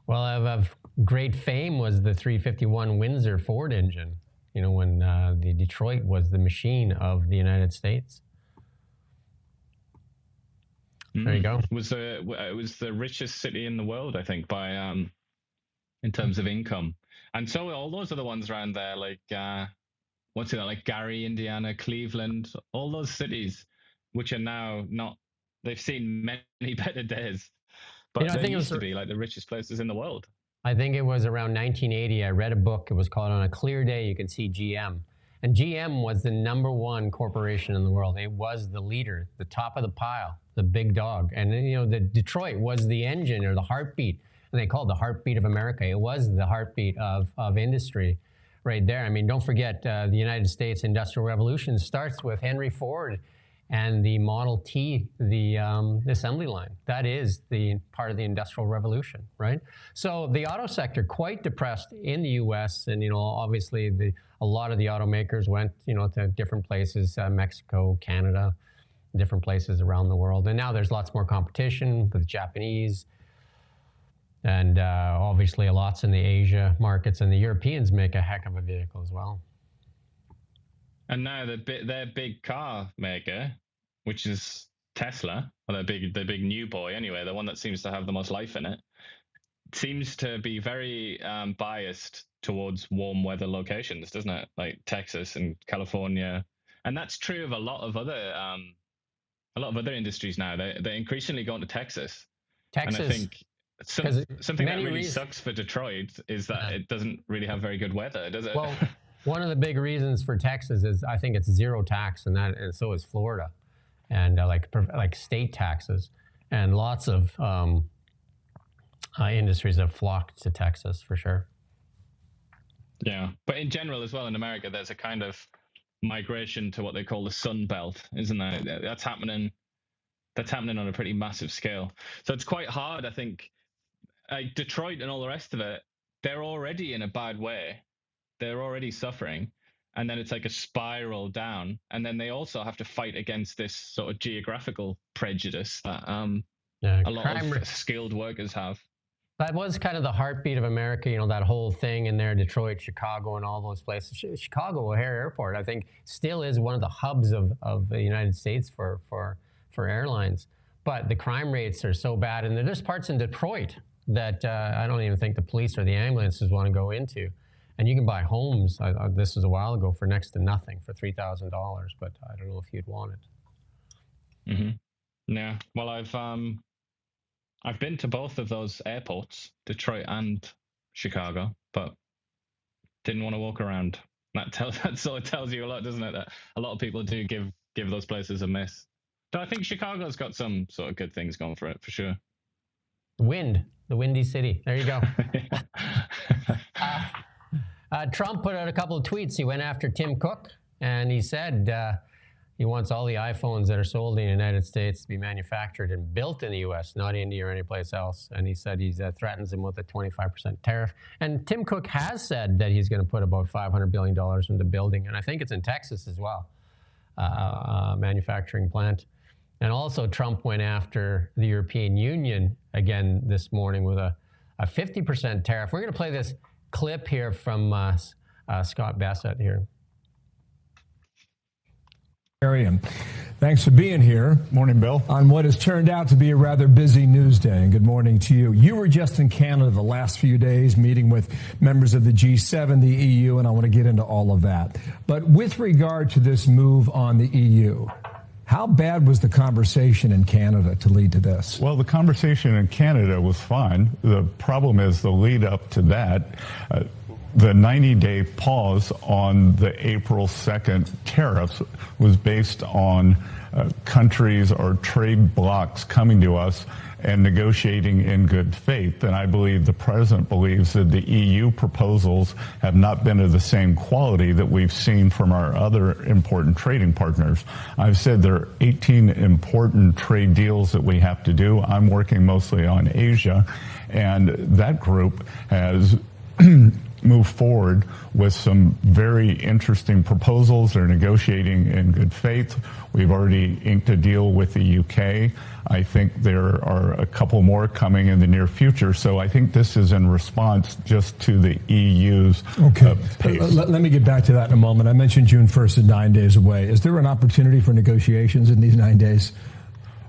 Well, of great fame was the 351 Windsor Ford engine, when the Detroit was the machine of the United States. There you go. It was the richest city in the world, I think, by in terms of income. And so all those other ones around there, like like Gary, Indiana, Cleveland, all those cities, which are now they've seen many better days. But they used to be like the richest places in the world. I think it was around 1980. I read a book. It was called On a Clear Day, You Can See GM. And GM was the #1 corporation in the world. It was the leader, the top of the pile, the big dog. And then, the Detroit was the engine or the heartbeat. And they called it the heartbeat of America. It was the heartbeat of industry right there. I mean, don't forget the United States Industrial Revolution starts with Henry Ford and the Model T, the assembly line. That is the part of the Industrial Revolution, right? So the auto sector quite depressed in the U.S. And, obviously a lot of the automakers went, to different places, Mexico, Canada, different places around the world. And now there's lots more competition with Japanese and obviously lots in the Asia markets, and the Europeans make a heck of a vehicle as well. And now their big car maker, which is Tesla, or their big new boy anyway, the one that seems to have the most life in it, seems to be very biased towards warm weather locations, doesn't it? Like Texas and California, and that's true of a lot of other industries now. They're increasingly going to Texas. And I think something that really sucks for Detroit is that it doesn't really have very good weather, does it? Well, one of the big reasons for Texas is I think it's zero tax, and so is Florida, and like state taxes, and lots of industries have flocked to Texas for sure. Yeah, but in general as well in America, there's a kind of migration to what they call the Sun Belt, isn't there? That's happening on a pretty massive scale. So it's quite hard, I think. Detroit and all the rest of it, they're already in a bad way. They're already suffering. And then it's like a spiral down. And then they also have to fight against this sort of geographical prejudice that a lot of skilled workers have. That was kind of the heartbeat of America, that whole thing in there, Detroit, Chicago, and all those places. Chicago O'Hare Airport, I think, still is one of the hubs of the United States for airlines. But the crime rates are so bad. And there's parts in Detroit that I don't even think the police or the ambulances want to go into. And you can buy homes, this was a while ago, for next to nothing, for $3,000. But I don't know if you'd want it. Mm-hmm. Yeah. Well, I've been to both of those airports, Detroit and Chicago, but didn't want to walk around. That sort of tells you a lot, doesn't it? That a lot of people do give those places a miss. But I think Chicago's got some sort of good things going for it, for sure. The Windy City. There you go. Trump put out a couple of tweets. He went after Tim Cook, and he said he wants all the iPhones that are sold in the United States to be manufactured and built in the U.S., not India or anyplace else. And he said he threatens him with a 25% tariff. And Tim Cook has said that he's going to put about $500 billion into building, and I think it's in Texas as well, a manufacturing plant. And also Trump went after the European Union again this morning with a 50% tariff. We're going to play this clip here from Scott Bassett here. Thanks for being here. Morning, Bill. On what has turned out to be a rather busy news day. And good morning to you. You were just in Canada the last few days meeting with members of the G7, the EU, and I want to get into all of that. But with regard to this move on the EU, how bad was the conversation in Canada to lead to this? Well, the conversation in Canada was fine. The problem is the lead up to that. The 90-day pause on the April 2nd tariffs was based on countries or trade blocs coming to us and negotiating in good faith. And I believe the president believes that the EU proposals have not been of the same quality that we've seen from our other important trading partners. I've said there are 18 important trade deals that we have to do. I'm working mostly on Asia, and that group has move forward with some very interesting proposals. They're negotiating in good faith. We've already inked a deal with the UK. I think there are a couple more coming in the near future. So I think this is in response just to the EU's pace. Let me get back to that in a moment. I mentioned June 1st is 9 days away. Is there an opportunity for negotiations in these 9 days?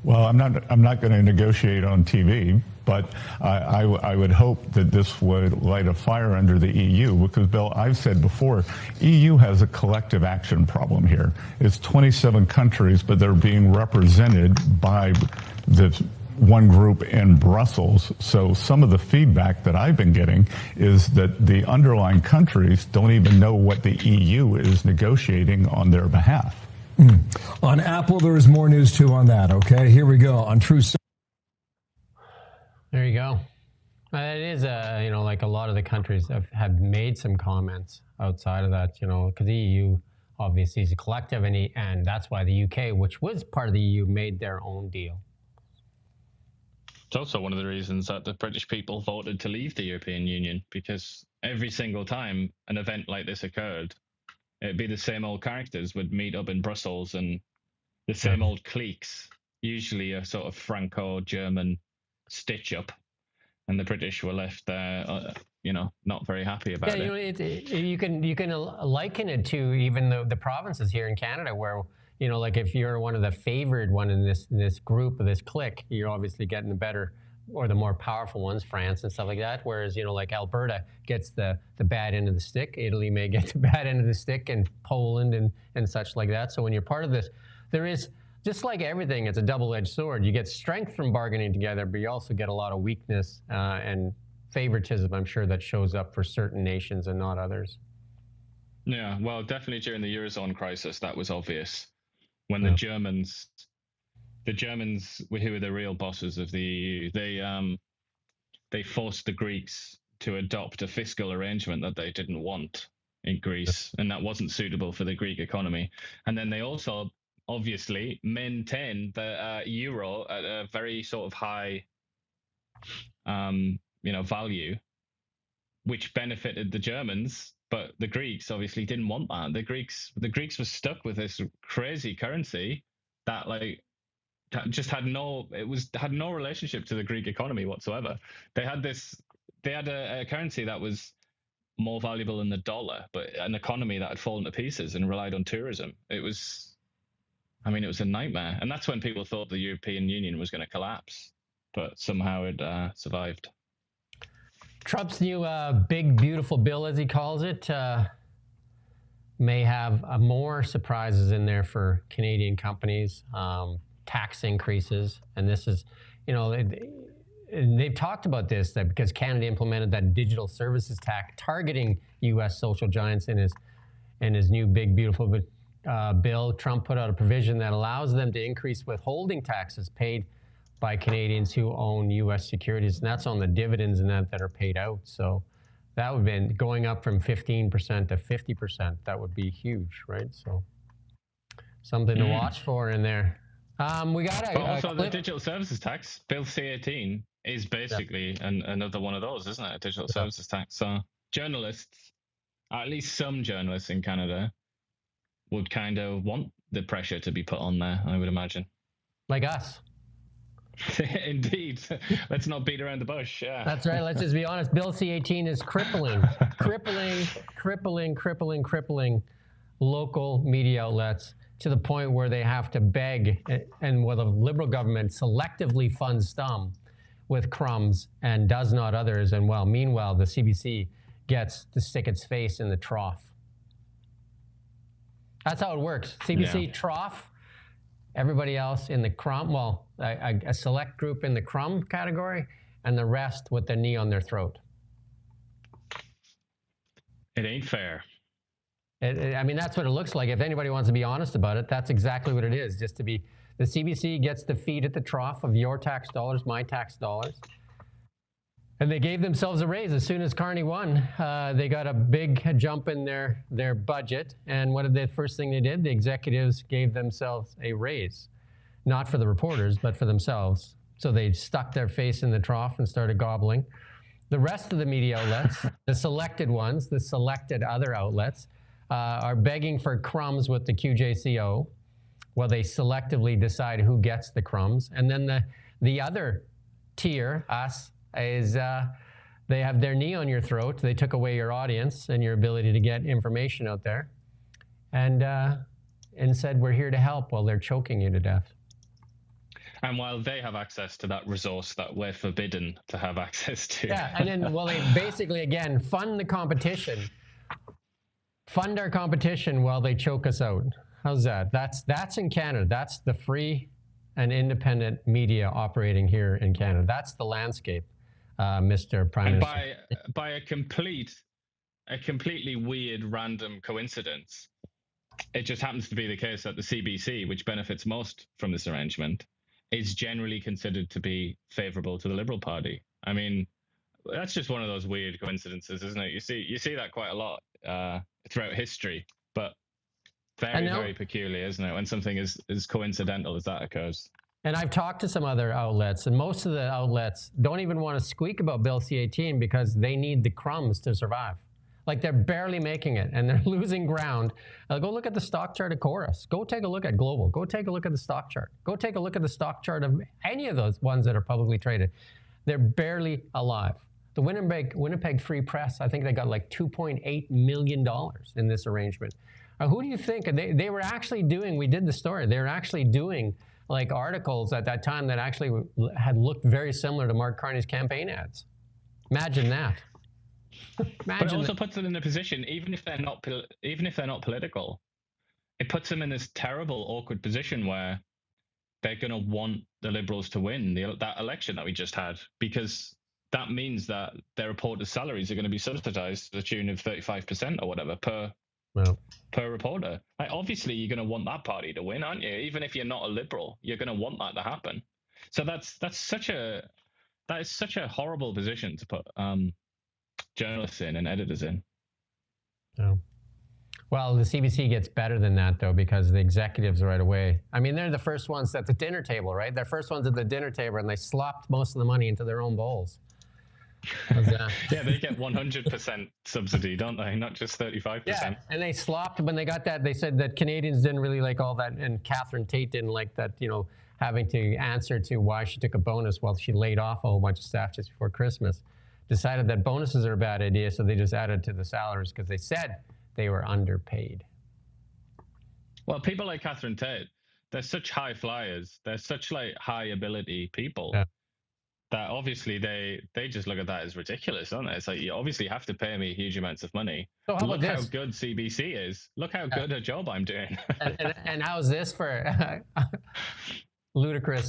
Well, I'm not going to negotiate on TV, but I would hope that this would light a fire under the EU because, Bill, I've said before, EU has a collective action problem here. It's 27 countries, but they're being represented by the one group in Brussels. So some of the feedback that I've been getting is that the underlying countries don't even know what the EU is negotiating on their behalf. On Apple, there is more news, too, on that, okay? Here we go. On True. There you go. It is, like a lot of the countries have made some comments outside of that, because the EU obviously is a collective, and that's why the UK, which was part of the EU, made their own deal. It's also one of the reasons that the British people voted to leave the European Union, because every single time an event like this occurred, it'd be the same old characters would meet up in Brussels and the same old cliques, usually a sort of Franco-German stitch-up, and the British were left there, not very happy about it. You can liken it to even the provinces here in Canada where, like if you're one of the favored one in this group, of this clique, you're obviously getting the better or the more powerful ones, France and stuff like that. Whereas, like Alberta gets the bad end of the stick. Italy may get the bad end of the stick, and Poland and such like that. So when you're part of this, there is, just like everything, it's a double-edged sword. You get strength from bargaining together, but you also get a lot of weakness and favoritism, I'm sure, that shows up for certain nations and not others. Yeah, well, definitely during the Eurozone crisis, that was obvious. When the Germans, who were the real bosses of the EU, they forced the Greeks to adopt a fiscal arrangement that they didn't want in Greece, and that wasn't suitable for the Greek economy. And then they also obviously maintained the euro at a very sort of high, value, which benefited the Germans. But the Greeks obviously didn't want that. The Greeks were stuck with this crazy currency that just had no relationship to the Greek economy whatsoever. They had a currency that was more valuable than the dollar, but an economy that had fallen to pieces and relied on tourism. It was a nightmare. And that's when people thought the European Union was going to collapse, but somehow it survived. Trump's new big, beautiful bill, as he calls it, may have more surprises in there for Canadian companies, tax increases. And this is, they've talked about this, that because Canada implemented that digital services tax targeting U.S. social giants in his new big beautiful bill, Trump put out a provision that allows them to increase withholding taxes paid by Canadians who own U.S. securities, and that's on the dividends and that are paid out. So that would be going up from 15% to 50%. That would be huge, right? So something to watch for in there. We got but also the digital services tax, Bill C-18, is basically another one of those, isn't it? A digital services tax. So journalists, at least some journalists in Canada, would kind of want the pressure to be put on there, I would imagine. Like us. Indeed. Let's not beat around the bush. Yeah. That's right. Let's just be honest. Bill C-18 is crippling local media outlets to the point where they have to beg, and where the Liberal government selectively funds some with crumbs and does not others. And meanwhile, the CBC gets to stick its face in the trough. That's how it works. CBC trough, everybody else in the crumb, a select group in the crumb category, and the rest with the knee on their throat. It ain't fair. I mean, that's what it looks like. If anybody wants to be honest about it, that's exactly what it is. The CBC gets the feet at the trough of your tax dollars, my tax dollars. And they gave themselves a raise as soon as Carney won. They got a big jump in their budget. And what did the first thing they did? The executives gave themselves a raise. Not for the reporters, but for themselves. So they stuck their face in the trough and started gobbling. The rest of the media outlets, the selected ones, the selected other outlets, are begging for crumbs with the QJCO while they selectively decide who gets the crumbs. And then the other tier, us, is they have their knee on your throat. They took away your audience and your ability to get information out there, and said, we're here to help, while they're choking you to death. And while they have access to that resource that we're forbidden to have access to. Yeah, and then, they basically, again, fund the competition. Fund our competition while they choke us out. How's that? That's in Canada. That's the free and independent media operating here in Canada. That's the landscape, Mr. Prime Minister. And by a completely weird, random coincidence, it just happens to be the case that the CBC, which benefits most from this arrangement, is generally considered to be favourable to the Liberal Party. I mean, that's just one of those weird coincidences, isn't it? You see that quite a lot throughout history, but very peculiar, isn't it, when something is as coincidental as that occurs. And I've talked to some other outlets, and most of the outlets don't even want to squeak about Bill C-18 because they need the crumbs to survive. Like, they're barely making it, and they're losing ground. Go look at the stock chart of Chorus. Go take a look at Global. Go take a look at the stock chart. Go take a look at the stock chart of any of those ones that are publicly traded. They're barely alive. The Winnipeg Free Press, I think they got like $2.8 million in this arrangement. Who do you think? They were actually doing, we did the story, they were actually doing like articles at that time that actually had looked very similar to Mark Carney's campaign ads. Imagine that. But it also puts them in a position, even if they're not political, it puts them in this terrible, awkward position where they're going to want the Liberals to win that election that we just had, because that means that their reporters' salaries are going to be subsidized to the tune of 35% or whatever per reporter. Like, obviously, you're going to want that party to win, aren't you? Even if you're not a Liberal, you're going to want that to happen. So that is such a horrible position to put journalists in and editors in. Yeah. Well, the CBC gets better than that, though, because the executives right away, I mean, they're the first ones at the dinner table, right? They're first ones at the dinner table, and they slopped most of the money into their own bowls. Yeah, they get 100% subsidy, don't they? Not just 35%. Yeah, and they slopped when they got that. They said that Canadians didn't really like all that, and Catherine Tate didn't like that, having to answer to why she took a bonus while she laid off a whole bunch of staff just before Christmas. Decided that bonuses are a bad idea, so they just added to the salaries because they said they were underpaid. Well, people like Catherine Tate, they're such high flyers. They're such high ability people that obviously they just look at that as ridiculous, don't they? It's like, you obviously have to pay me huge amounts of money. So how Look about how this? good CBC is. Look how good a job I'm doing. and how's this for Ludicrous.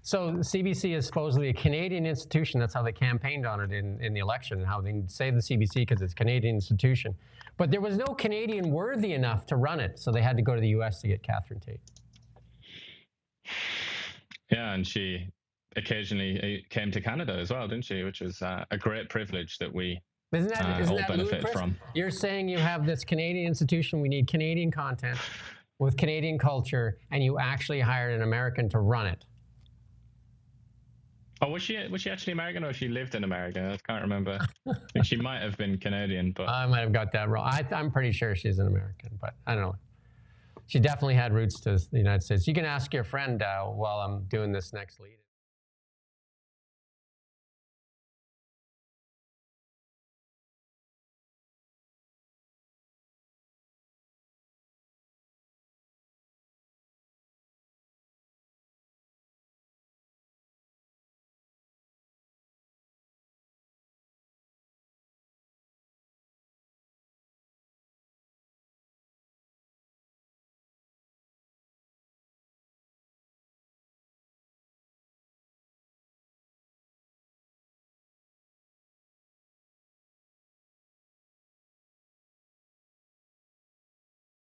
So CBC is supposedly a Canadian institution. That's how they campaigned on it in the election, and how they saved the CBC because it's a Canadian institution. But there was no Canadian worthy enough to run it, so they had to go to the U.S. to get Catherine Tate. Yeah, and she occasionally came to Canada as well, didn't she? Which was a great privilege that we all benefit ludicrous? from. You're saying you have this Canadian institution, we need Canadian content with Canadian culture, and you actually hired an American to run it. Oh, was she actually American, or she lived in America? I can't remember. I think she might have been Canadian, but I might have got that wrong. I'm pretty sure she's an American, but I don't know. She definitely had roots to the United States. You can ask your friend while I'm doing this next lead.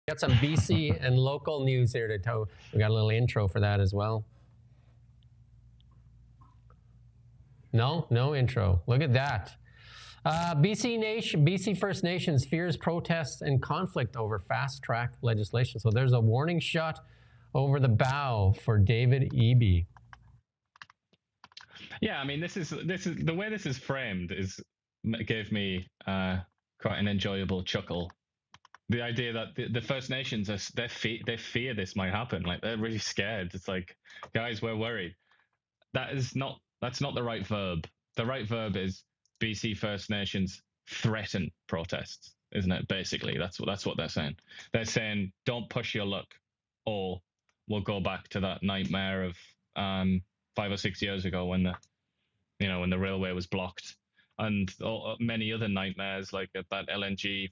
Got some BC and local news here to tell. We got a little intro for that as well. No intro. Look at that. BC First Nations fears protests and conflict over fast-track legislation. So there's a warning shot over the bow for David Eby. Yeah, I mean, this is the way this is framed gave me quite an enjoyable chuckle. The idea that the First Nations they fear this might happen. Like, they're really scared. It's like, guys, we're worried. That's not the right verb. The right verb is BC First Nations threaten protests, isn't it? Basically, that's what they're saying. They're saying, don't push your luck, or we'll go back to that nightmare of 5 or 6 years ago when the railway was blocked, and many other nightmares, like at that LNG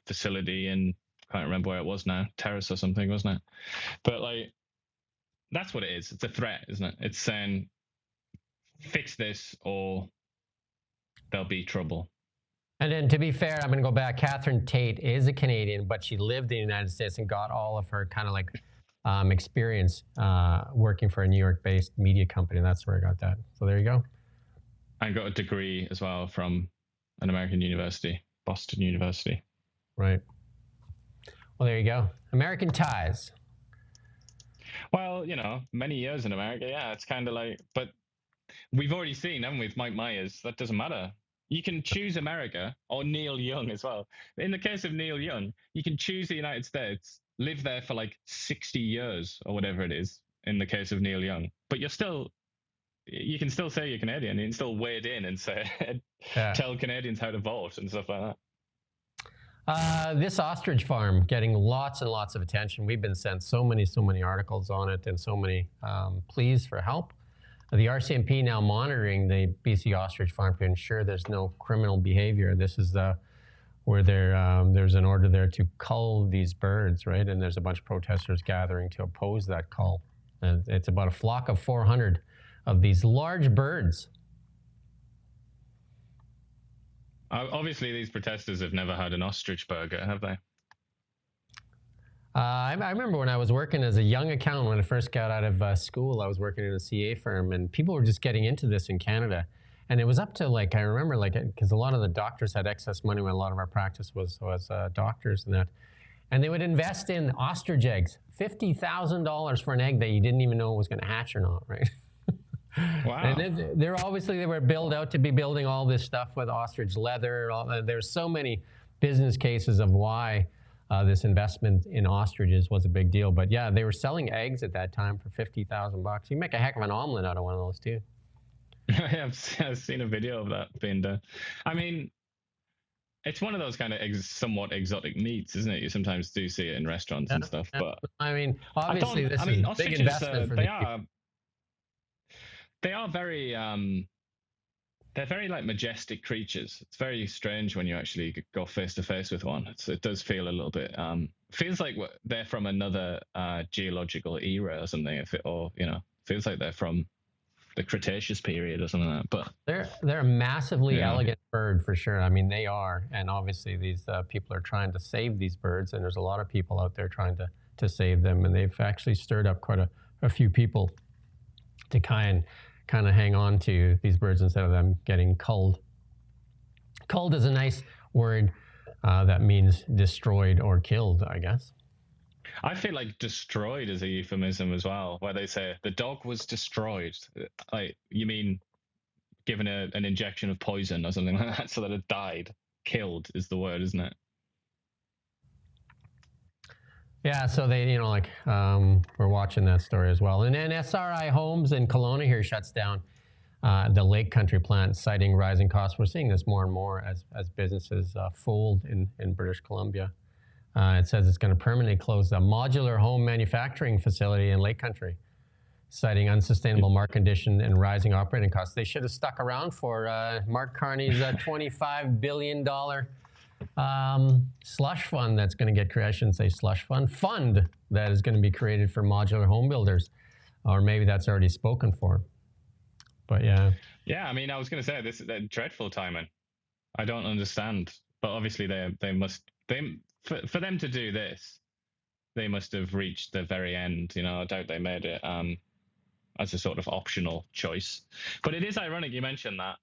facility in, I can't remember where it was now, Terrace or something, wasn't it? But like, that's what it is. It's a threat, isn't it? It's saying, fix this or there'll be trouble. And then, to be fair, I'm going to go back. Catherine Tate is a Canadian, but she lived in the United States and got all of her kind of like experience working for a New York-based media company. That's where I got that. So there you go. I got a degree as well from an American university, Boston University. Right. Well, there you go. American ties. Well, many years in America, yeah, it's kind of like, but we've already seen, haven't we, with Mike Myers, that doesn't matter. You can choose America, or Neil Young as well. In the case of Neil Young, you can choose the United States, live there for like 60 years or whatever it is, in the case of Neil Young. But you can still say you're Canadian. You can still wade in and say, tell Canadians how to vote and stuff like that. This ostrich farm getting lots and lots of attention. We've been sent so many articles on it and so many pleas for help. The RCMP now monitoring the BC ostrich farm to ensure there's no criminal behavior. This is where there's an order there to cull these birds, right? And there's a bunch of protesters gathering to oppose that cull. And it's about a flock of 400 of these large birds. Obviously, these protesters have never had an ostrich burger, have they? I remember when I was working as a young accountant, when I first got out of school, I was working in a CA firm, and people were just getting into this in Canada. And it was up to, like, I remember, like, because a lot of the doctors had excess money when a lot of our practice was doctors and that. And they would invest in ostrich eggs, $50,000 for an egg that you didn't even know was going to hatch or not, right? Wow. And they were billed out to be building all this stuff with ostrich leather. There's so many business cases of why this investment in ostriches was a big deal. But yeah, they were selling eggs at that time for $50,000. You make a heck of an omelet out of one of those too. I've seen a video of that being done. I mean, it's one of those kind of somewhat exotic meats, isn't it? You sometimes do see it in restaurants and stuff. But I mean, obviously, this is a big investment for they are very they're very like majestic creatures. It's very strange when you actually go face to face with one. It does feel a little bit feels like they're from another geological era or something. Feels like they're from the Cretaceous period or something like that. But they're a massively elegant bird for sure. I mean, they are, and obviously these people are trying to save these birds, and there's a lot of people out there trying to save them, and they've actually stirred up quite a few people to kind of hang on to these birds instead of them getting culled. Culled is a nice word that means destroyed or killed, I guess. I feel like destroyed is a euphemism as well, where they say the dog was destroyed. Like, you mean given an injection of poison or something like that so that it died. Killed is the word, isn't it? Yeah, so they, we're watching that story as well. And then SRI Homes in Kelowna here shuts down the Lake Country plant, citing rising costs. We're seeing this more and more as businesses fold in British Columbia. It says it's going to permanently close the modular home manufacturing facility in Lake Country, citing unsustainable market condition and rising operating costs. They should have stuck around for Mark Carney's $25 billion slush fund that's going to get created. I shouldn't say slush fund that is going to be created for modular home builders. Or maybe that's already spoken for. But yeah. Yeah, I mean, I was going to say, this is dreadful timing. I don't understand. But obviously for them to do this, they must have reached the very end. I doubt they made it as a sort of optional choice. But it is ironic you mentioned that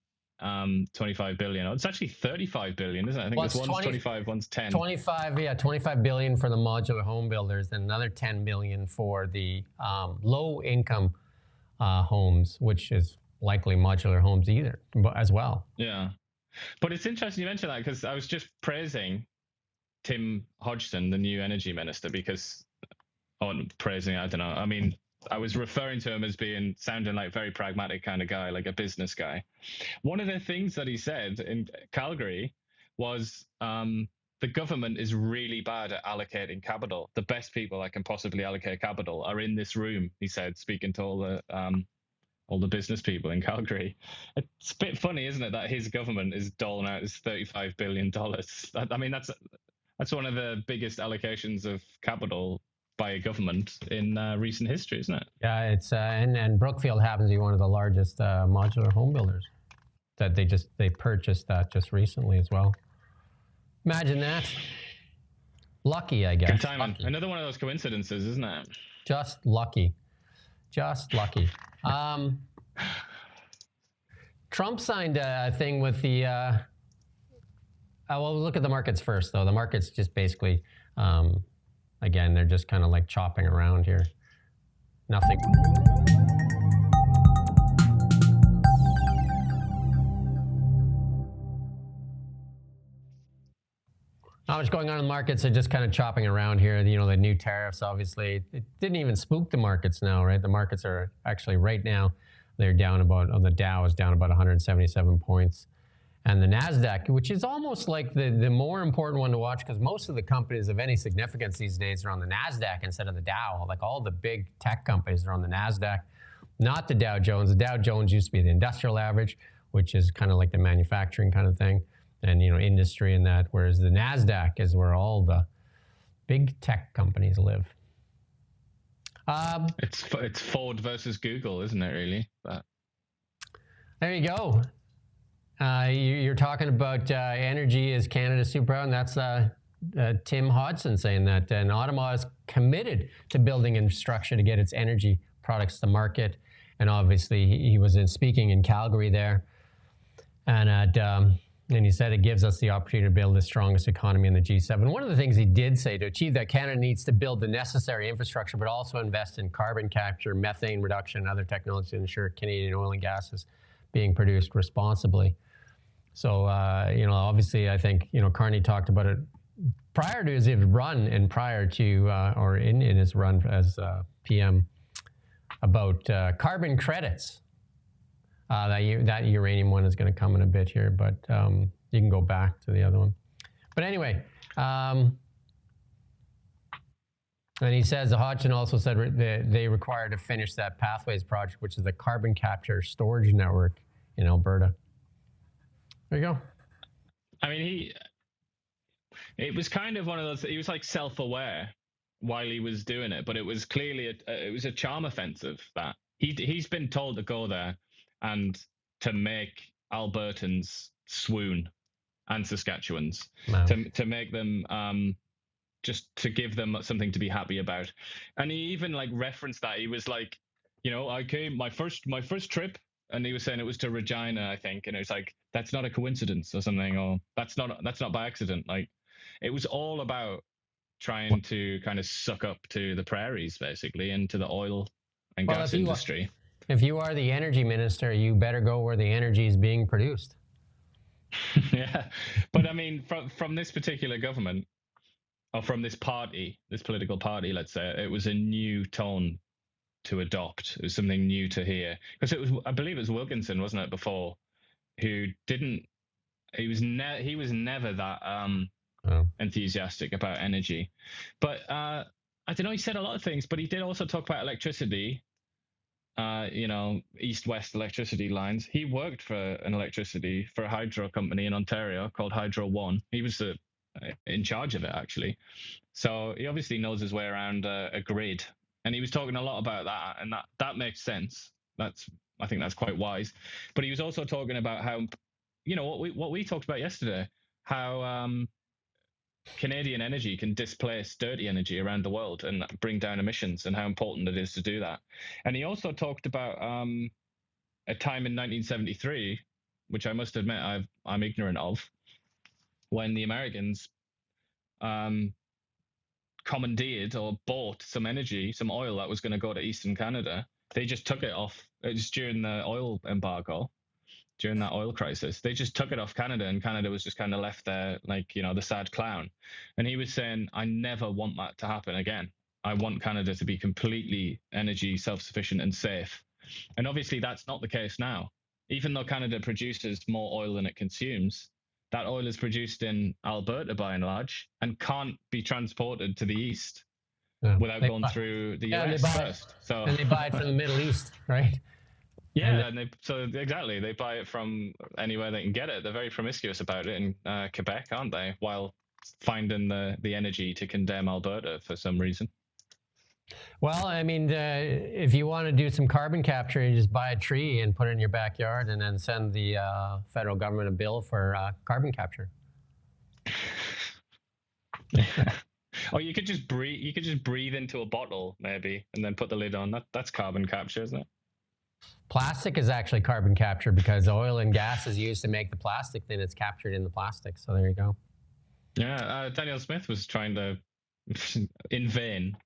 25 billion. It's actually 35 billion, isn't it? I think this one's 25, one's 10. 25 billion for the modular home builders, and another 10 billion for the low income homes, which is likely modular homes as well. Yeah. But it's interesting you mentioned that, because I was just praising Tim Hodgson, the new energy minister, I don't know. I mean, I was referring to him as sounding like a very pragmatic kind of guy, like a business guy. One of the things that he said in Calgary was the government is really bad at allocating capital. The best people that can possibly allocate capital are in this room, he said, speaking to all the business people in Calgary. It's a bit funny, isn't it, that his government is doling out this $35 billion. I mean, that's one of the biggest allocations of capital by a government in recent history, isn't it? Yeah, it's and Brookfield happens to be one of the largest modular home builders. That they purchased that just recently as well. Imagine that. Lucky, I guess. Good timing. Lucky. Another one of those coincidences, isn't it? Just lucky. Trump signed a thing with the. Well, look at the markets first, though. The markets just basically, again, they're just kind of like chopping around here. Nothing. Not much going on in the markets. They're just kind of chopping around here. The new tariffs, obviously, it didn't even spook the markets now, right? The markets are actually right now, they're down the Dow is down about 177 points. And the NASDAQ, which is almost like the more important one to watch, because most of the companies of any significance these days are on the NASDAQ instead of the Dow. Like all the big tech companies are on the NASDAQ, not the Dow Jones. The Dow Jones used to be the industrial average, which is kind of like the manufacturing kind of thing. And, industry and that, whereas the NASDAQ is where all the big tech companies live. It's Ford versus Google, isn't it, really? But there you go. You're talking about energy as Canada's superpower, and that's Tim Hodgson saying that. And Ottawa is committed to building infrastructure to get its energy products to market. And obviously, he was speaking in Calgary there. And he said it gives us the opportunity to build the strongest economy in the G7. One of the things he did say, to achieve that, Canada needs to build the necessary infrastructure, but also invest in carbon capture, methane reduction, and other technologies to ensure Canadian oil and gas is being produced responsibly. So, obviously, I think, Carney talked about it prior to his run and prior to, or in his run as PM, about carbon credits. That uranium one is going to come in a bit here, but you can go back to the other one. But anyway, and he says, Hodgson also said they require to finish that Pathways project, which is the carbon capture storage network in Alberta. There you go. I mean, It was kind of one of those. He was like self-aware while he was doing it, but it was clearly it was a charm offensive. That he's been told to go there and to make Albertans swoon and Saskatchewans, Wow. to make them just to give them something to be happy about. And he even like referenced that. He was like, I came my first trip, and he was saying it was to Regina, I think, and it was like, that's not a coincidence or something, or that's not by accident. Like, it was all about trying to kind of suck up to the prairies, basically, and to the oil and gas industry. If you are the energy minister, you better go where the energy is being produced. Yeah, but I mean, from this particular government, or from this party, this political party, let's say, it was a new tone to adopt. It was something new to hear, because it was, I believe it was Wilkinson, wasn't it, before, who didn't. He was never that enthusiastic about energy. But I don't know. He said a lot of things, but he did also talk about electricity. East-west electricity lines. He worked for a hydro company in Ontario called Hydro One. He was in charge of it, actually. So he obviously knows his way around a grid. And he was talking a lot about that, and that makes sense. I think that's quite wise. But he was also talking about how, what we talked about yesterday, how Canadian energy can displace dirty energy around the world and bring down emissions, and how important it is to do that. And he also talked about a time in 1973, which I must admit I'm ignorant of, when the Americans commandeered or bought some oil that was going to go to Eastern Canada. They just took it off. It was during the oil embargo, during that oil crisis. They just took it off Canada, and Canada was just kind of left there like, the sad clown. And he was saying, I never want that to happen again. I want Canada to be completely energy self-sufficient and safe. And obviously that's not the case now. Even though Canada produces more oil than it consumes, that oil is produced in Alberta by and large, and can't be transported to the east without going through the US first. And they buy it from the Middle East, right? Yeah, exactly. They buy it from anywhere they can get it. They're very promiscuous about it in Quebec, aren't they? While finding the energy to condemn Alberta for some reason. Well, I mean, if you want to do some carbon capture, you just buy a tree and put it in your backyard, and then send the federal government a bill for carbon capture. Or you could just breathe. You could just breathe into a bottle, maybe, and then put the lid on. That's carbon capture, isn't it? Plastic is actually carbon capture, because oil and gas is used to make the plastic. Then it's captured in the plastic. So there you go. Yeah, Danielle Smith was trying to, in vain,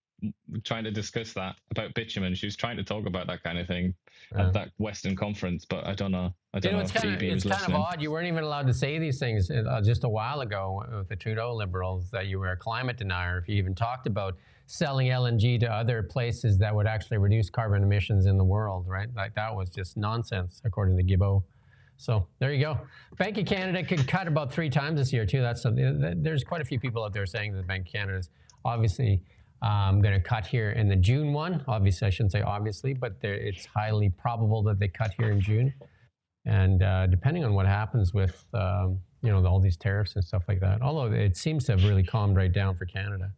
trying to discuss that about bitumen. She was trying to talk about that kind of thing at that Western conference, but I don't know. I don't know if Phoebe was listening. It's kind of odd. You weren't even allowed to say these things just a while ago with the Trudeau Liberals, that you were a climate denier. If you even talked about selling LNG to other places that would actually reduce carbon emissions in the world, right? Like, that was just nonsense, according to Guilbeault. So there you go. Bank of Canada could cut about 3 times this year too. That's something. There's quite a few people out there saying that the Bank of Canada is obviously going to cut here in the June one. Obviously, I shouldn't say obviously, but it's highly probable that they cut here in June. And depending on what happens with all these tariffs and stuff like that, although it seems to have really calmed right down for Canada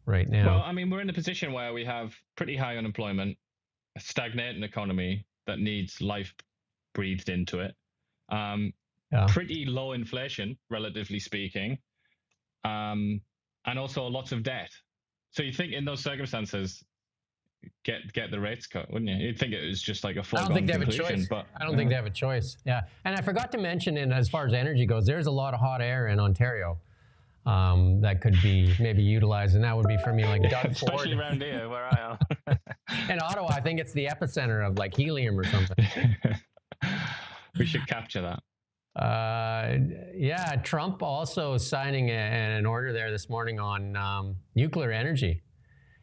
right now. Well, I mean, we're in a position where we have pretty high unemployment, a stagnating economy that needs life breathed into it, pretty low inflation, relatively speaking, and also lots of debt. So you think in those circumstances, get the rates cut, wouldn't you? You'd think it was just like a foregone conclusion. I don't think they have a choice. But I don't think they have a choice. Yeah, and I forgot to mention, as far as energy goes, there's a lot of hot air in Ontario that could be maybe utilized, and that would be for me like Doug Ford. Especially around here where I am. In Ottawa, I think it's the epicenter of like helium or something. We should capture that. Yeah, Trump also signing an order there this morning on nuclear energy,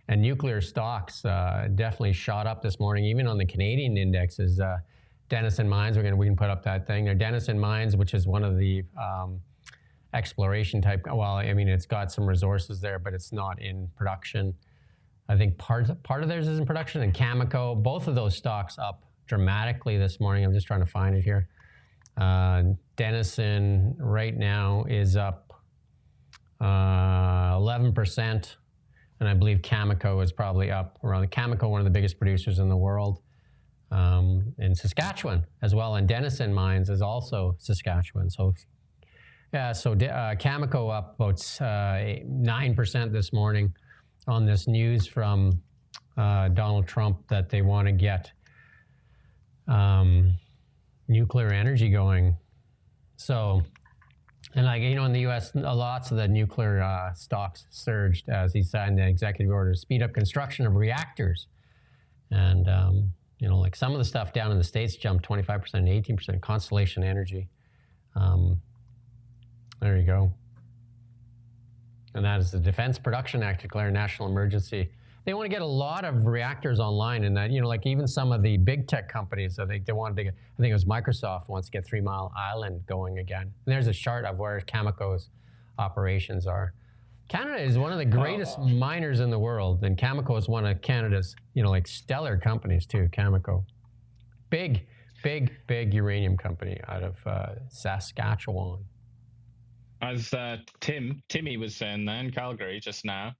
and nuclear stocks definitely shot up this morning, even on the Canadian indexes. Denison Mines, we can put up that thing there. Denison Mines, which is one of the exploration type. Well, I mean, it's got some resources there, but it's not in production. I think part of theirs is in production. And Cameco, both of those stocks up dramatically this morning. I'm just trying to find it here. Denison right now is up 11%. And I believe Cameco is probably up around. Cameco, one of the biggest producers in the world, in Saskatchewan as well. And Denison Mines is also Saskatchewan. So, yeah, so Cameco up about 9% this morning on this news from Donald Trump that they want to get nuclear energy going. So, and like, you know, in the U.S., lots of the nuclear stocks surged as he signed the executive order to speed up construction of reactors. And, you know, like some of the stuff down in the States jumped 25% and 18%. Constellation Energy. There you go. And that is the Defense Production Act declared national emergency. They want to get a lot of reactors online, and that, you know, like even some of the big tech companies, I think they want to get, I think it was Microsoft wants to get 3 Mile Island going again. And there's a chart of where Cameco's operations are. Canada is one of the greatest miners in the world, and Cameco is one of Canada's, you know, like stellar companies too, Cameco. Big uranium company out of Saskatchewan. As Timmy was saying there in Calgary just now,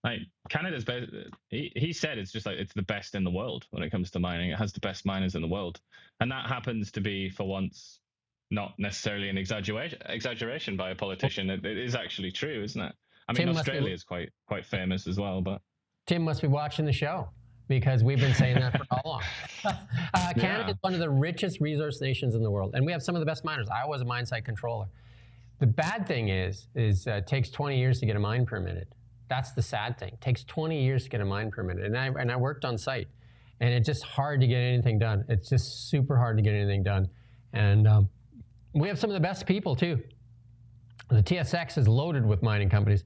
like Canada's best, he said it's just like it's the best in the world when it comes to mining. It has the best miners in the world, and that happens to be, for once, not necessarily an exaggeration by a politician. It is actually true, isn't it? I mean, Australia is quite famous as well, but Tim must be watching the show because we've been saying that for how long? Canada is one of the richest resource nations in the world, and we have some of the best miners. I was a mine site controller. The bad thing is it takes 20 years to get a mine permitted. That's the sad thing. It takes 20 years to get a mine permitted. And I worked on site, and it's just hard to get anything done. It's just super hard to get anything done. And we have some of the best people too. The TSX is loaded with mining companies,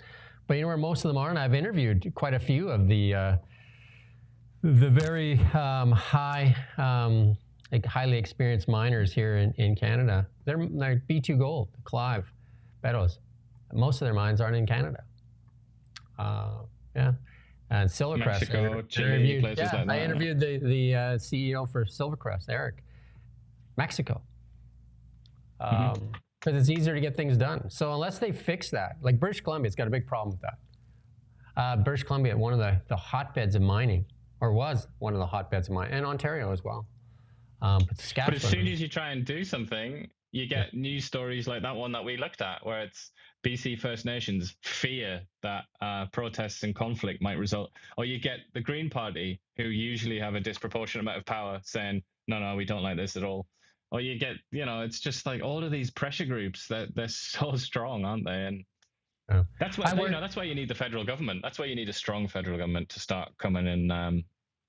but you know where most of them are? And I've interviewed quite a few of the very high, like highly experienced miners here in Canada. They're B2 Gold, Clive, Beddoes. Most of their mines aren't in Canada. Yeah, and Silvercrest. Mexico, Chile, places like that. I interviewed the CEO for Silvercrest, Eric. Mexico. Because it's easier to get things done. So unless they fix that, like British Columbia's got a big problem with that. British Columbia, one of the hotbeds of mining, or was one of the hotbeds of mining, and Ontario as well. But as soon as you try and do something, you get news stories like that one that we looked at, where it's BC First Nations fear that protests and conflict might result. Or you get the Green Party, who usually have a disproportionate amount of power, saying, no, we don't like this at all. Or you get, you know, it's just like all of these pressure groups that they're so strong, aren't they? And that's why that's why you need the federal government. That's why you need a strong federal government to start coming and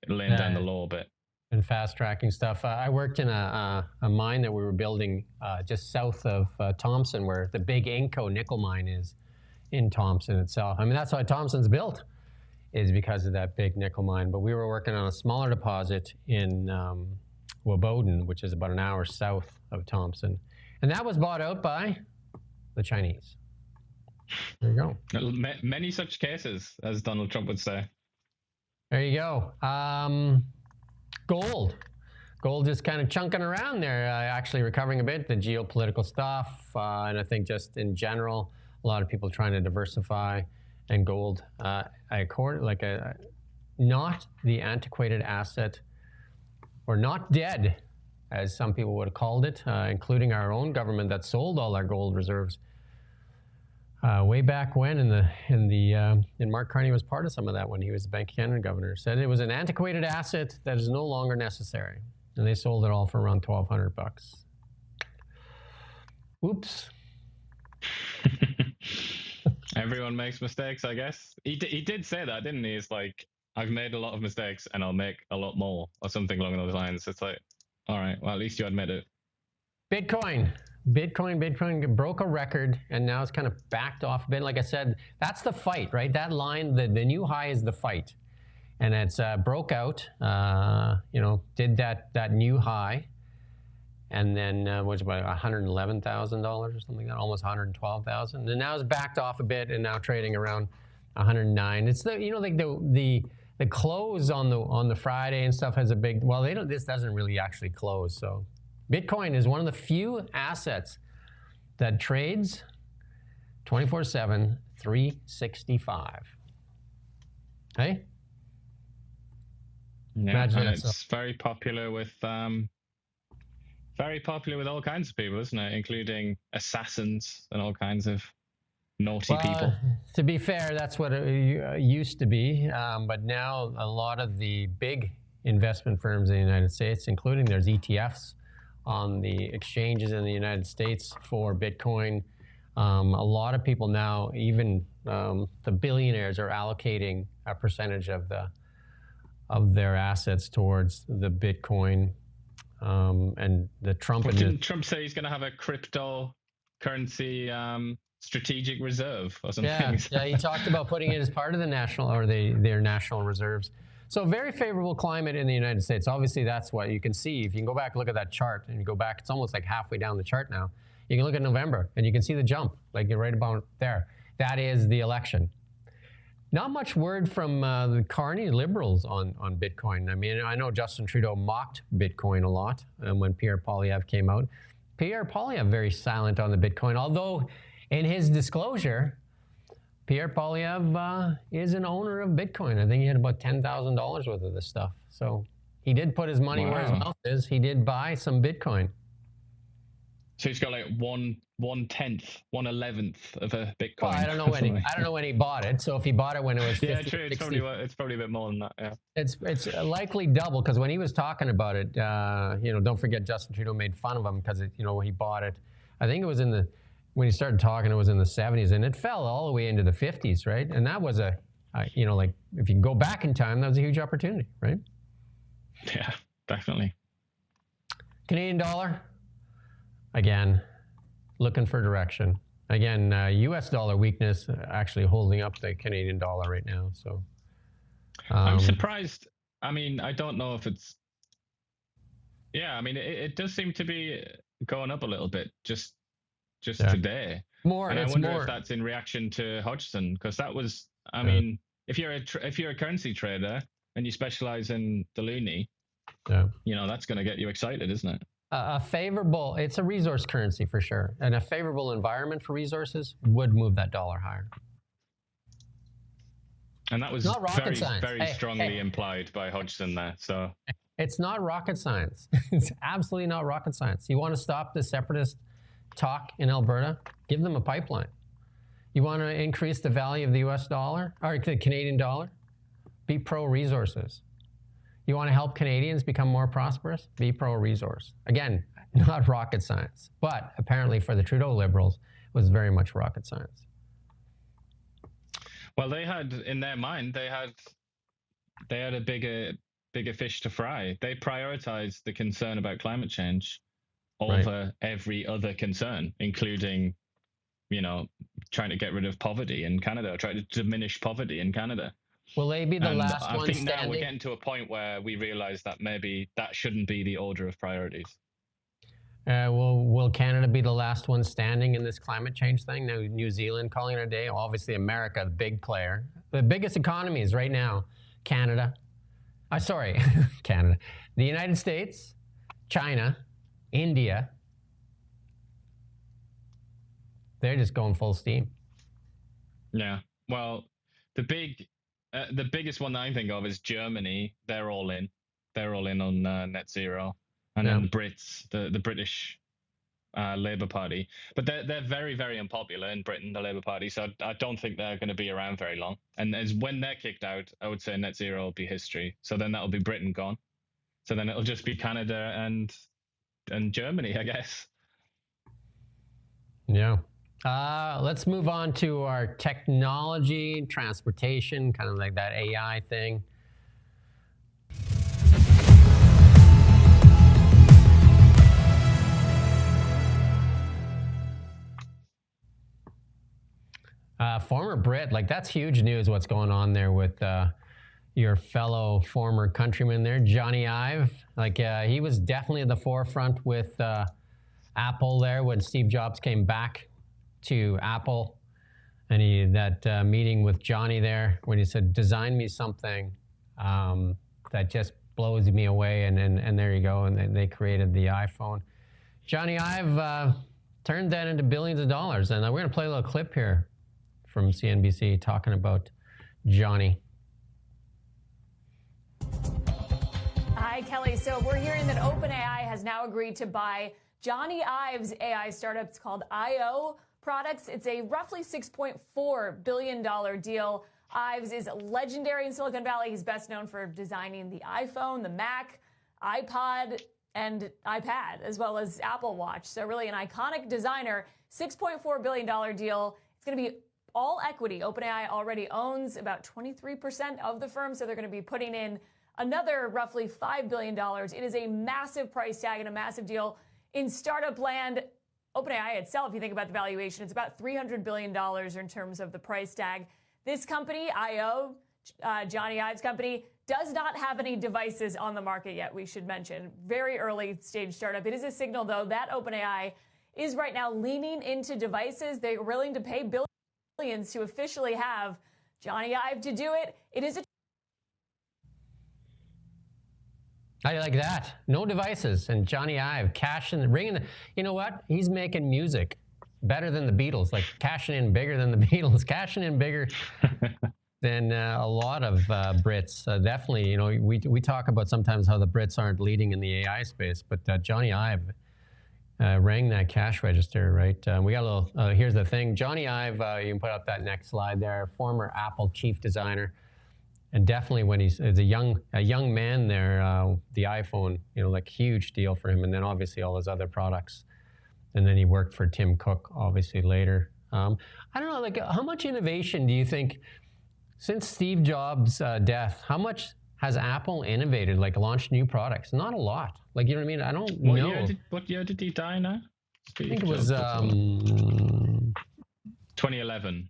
laying down the law a bit. And fast tracking stuff. I worked in a mine that we were building just south of Thompson, where the big Inco nickel mine is in Thompson itself. I mean, that's why Thompson's built, is because of that big nickel mine. But we were working on a smaller deposit in Woboden, which is about an hour south of Thompson. And that was bought out by the Chinese. There you go. Many such cases, as Donald Trump would say. There you go. Gold is kind of chunking around there, actually recovering a bit, the geopolitical stuff, and I think just in general, a lot of people trying to diversify, and gold, not the antiquated asset, or not dead, as some people would have called it, including our own government that sold all our gold reserves way back when and Mark Carney was part of some of that when he was the Bank of Canada governor, said it was an antiquated asset that is no longer necessary. And they sold it all for around $1,200 bucks. Oops. Everyone makes mistakes, I guess. He did say that, didn't he? It's like, I've made a lot of mistakes and I'll make a lot more, or something along those lines. It's like, all right, well, at least you admit it. Bitcoin broke a record, and now it's kind of backed off a bit. Like I said, that's the fight, right? That line, the new high is the fight. And it's broke out, did that new high, and then was about $111,000 or something like that, almost $112,000. And now it's backed off a bit, and now trading around 109. It's the close on the Friday and stuff has a big. Well, this doesn't really actually close, so. Bitcoin is one of the few assets that trades 24/7, $365. Hey? Yeah, Imagine and that it's stuff. very popular with all kinds of people, isn't it? Including assassins and all kinds of naughty people. To be fair, that's what it used to be. But now a lot of the big investment firms in the United States, including there's ETFs on the exchanges in the United States for Bitcoin. A lot of people now, even the billionaires, are allocating a percentage of their assets towards the Bitcoin. And the Trump. Didn't Trump say he's going to have a cryptocurrency strategic reserve or something? Yeah, he talked about putting it as part of the national or their national reserves. So very favorable climate in the United States. Obviously, that's what you can see. If you can go back, look at that chart, and you go back, it's almost like halfway down the chart now. You can look at November, and you can see the jump, like you're right about there. That is the election. Not much word from the Carney liberals on Bitcoin. I mean, I know Justin Trudeau mocked Bitcoin a lot when Pierre Poilievre came out. Pierre Poilievre very silent on the Bitcoin, although in his disclosure, Pierre Poilievre is an owner of Bitcoin. I think he had about $10,000 worth of this stuff. So he did put his money where his mouth is. He did buy some Bitcoin. So he's got like 1/11th of a Bitcoin. Well, I don't know when he bought it. So if he bought it when it was 50, yeah, true. It's probably a bit more than that. Yeah. It's likely double, because when he was talking about it, don't forget Justin Trudeau made fun of him because he bought it. I think it was when he started talking, it was in the 70s, and it fell all the way into the 50s, right? And that was like if you go back in time, that was a huge opportunity, right? Yeah, definitely. Canadian dollar. Again, looking for direction. Again, U.S. dollar weakness actually holding up the Canadian dollar right now. So I'm surprised. I mean, I don't know if it's. Yeah, I mean, it does seem to be going up a little bit just today. And I wonder if that's in reaction to Hodgson, because that was. I mean, if you're a currency trader and you specialize in the loonie, that's going to get you excited, isn't it? It's a resource currency for sure. And a favorable environment for resources would move that dollar higher. And that was very strongly implied by Hodgson there. So it's not rocket science. It's absolutely not rocket science. You want to stop the separatist talk in Alberta? Give them a pipeline. You want to increase the value of the US dollar or the Canadian dollar? Be pro-resources. You want to help Canadians become more prosperous? Be pro-resource. Again, not rocket science, but apparently for the Trudeau Liberals, it was very much rocket science. Well, they had, in their mind, they had a bigger fish to fry. They prioritized the concern about climate change over every other concern, including, trying to get rid of poverty in Canada, trying to diminish poverty in Canada. Will they be the last one standing? I think now we're getting to a point where we realize that maybe that shouldn't be the order of priorities. Will Canada be the last one standing in this climate change thing? Now, New Zealand calling it a day. Obviously, America, the big player. The biggest economies right now, Canada. Canada. The United States, China, India. They're just going full steam. Yeah. Well, the biggest one that I think of is Germany. They're all in. They're all in on net zero. And then the Brits, the British Labour Party. But they're very, very unpopular in Britain, the Labour Party. So I don't think they're going to be around very long. And when they're kicked out, I would say net zero will be history. So then that'll be Britain gone. So then it'll just be Canada and Germany, I guess. Yeah. Let's move on to our technology, transportation, kind of like that AI thing. Former Brit, like that's huge news what's going on there with your fellow former countryman there, Johnny Ive. Like he was definitely at the forefront with Apple there when Steve Jobs came back to Apple, and that meeting with Johnny there when he said, design me something that just blows me away, and there you go, and they created the iPhone. Johnny Ive turned that into billions of dollars, and we're going to play a little clip here from CNBC talking about Johnny. Hi, Kelly. So we're hearing that OpenAI has now agreed to buy Johnny Ive's AI startup. It's called IO Products. It's a roughly $6.4 billion deal. Ives is legendary in Silicon Valley. He's best known for designing the iPhone, the Mac, iPod, and iPad, as well as Apple Watch. So really an iconic designer. $6.4 billion deal. It's going to be all equity. OpenAI already owns about 23% of the firm, so they're going to be putting in another roughly $5 billion. It is a massive price tag and a massive deal. In startup land, OpenAI itself, if you think about the valuation, it's about $300 billion in terms of the price tag. This company, IO, Johnny Ive's company, does not have any devices on the market yet, we should mention. Very early stage startup. It is a signal, though, that OpenAI is right now leaning into devices. They're willing to pay billions to officially have Johnny Ive to do it. It is a I like that. No devices. And Johnny Ive cashing, ringing. You know what? He's making music better than the Beatles, like cashing in bigger than the Beatles, cashing in bigger than a lot of Brits. Definitely, you know, we talk about sometimes how the Brits aren't leading in the AI space, but Johnny Ive rang that cash register, right? We got a little, here's the thing. Johnny Ive, you can put up that next slide there, former Apple chief designer. And definitely when he's as a young man there, the iPhone, you know, like huge deal for him. And then obviously all his other products. And then he worked for Tim Cook, obviously later. I don't know, like how much innovation do you think, since Steve Jobs' death, how much has Apple innovated, like launched new products? Not a lot. Like, you know what I mean? I don't know. What year did he die now? I think it was 2011.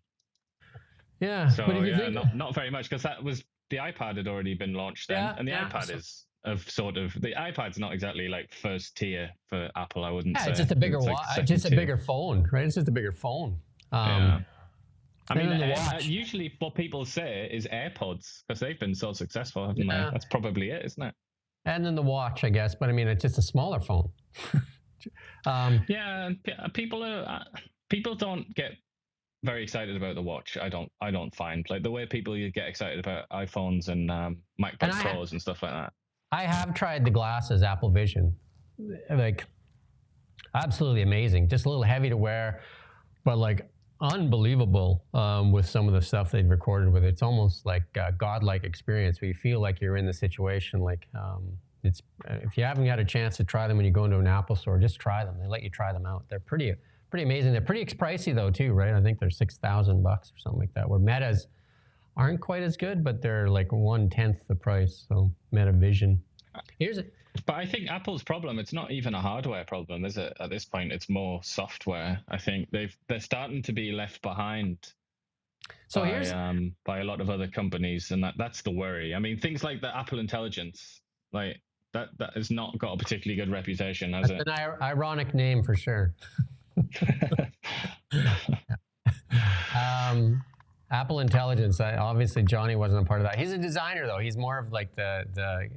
Yeah. So but if you think, not very much, because that was the iPad had already been launched then, and the iPad is of sort of the iPad's not exactly like first tier for Apple. I wouldn't say. It's just a bigger just a bigger phone, right? It's just a bigger phone. I mean, usually what people say is AirPods because they've been so successul, haven't they? That's probably it, isn't it? And then the watch, I guess. But I mean, it's just a smaller phone. People don't get very excited about the watch. I don't find like the way people get excited about iPhones and MacBook Pros and stuff like that. I have tried the glasses, Apple Vision, like absolutely amazing. Just a little heavy to wear, but like unbelievable with some of the stuff they've recorded with it. It's almost like a godlike experience where you feel like you're in the situation. Like it's if you haven't had a chance to try them when you go into an Apple store, just try them. They let you try them out. They're pretty amazing. They're pretty pricey though too, right? I think they're $6,000 or something like that. Where Metas aren't quite as good, but they're like 1/10 the price. So Meta Vision. But I think Apple's problem, it's not even a hardware problem, is it? At this point, it's more software. I think they're starting to be left behind by a lot of other companies, and that's the worry. I mean, things like the Apple Intelligence, like that has not got a particularly good reputation, has it? An ironic name for sure. Apple Intelligence. Obviously, Johnny wasn't a part of that. He's a designer, though. He's more of like the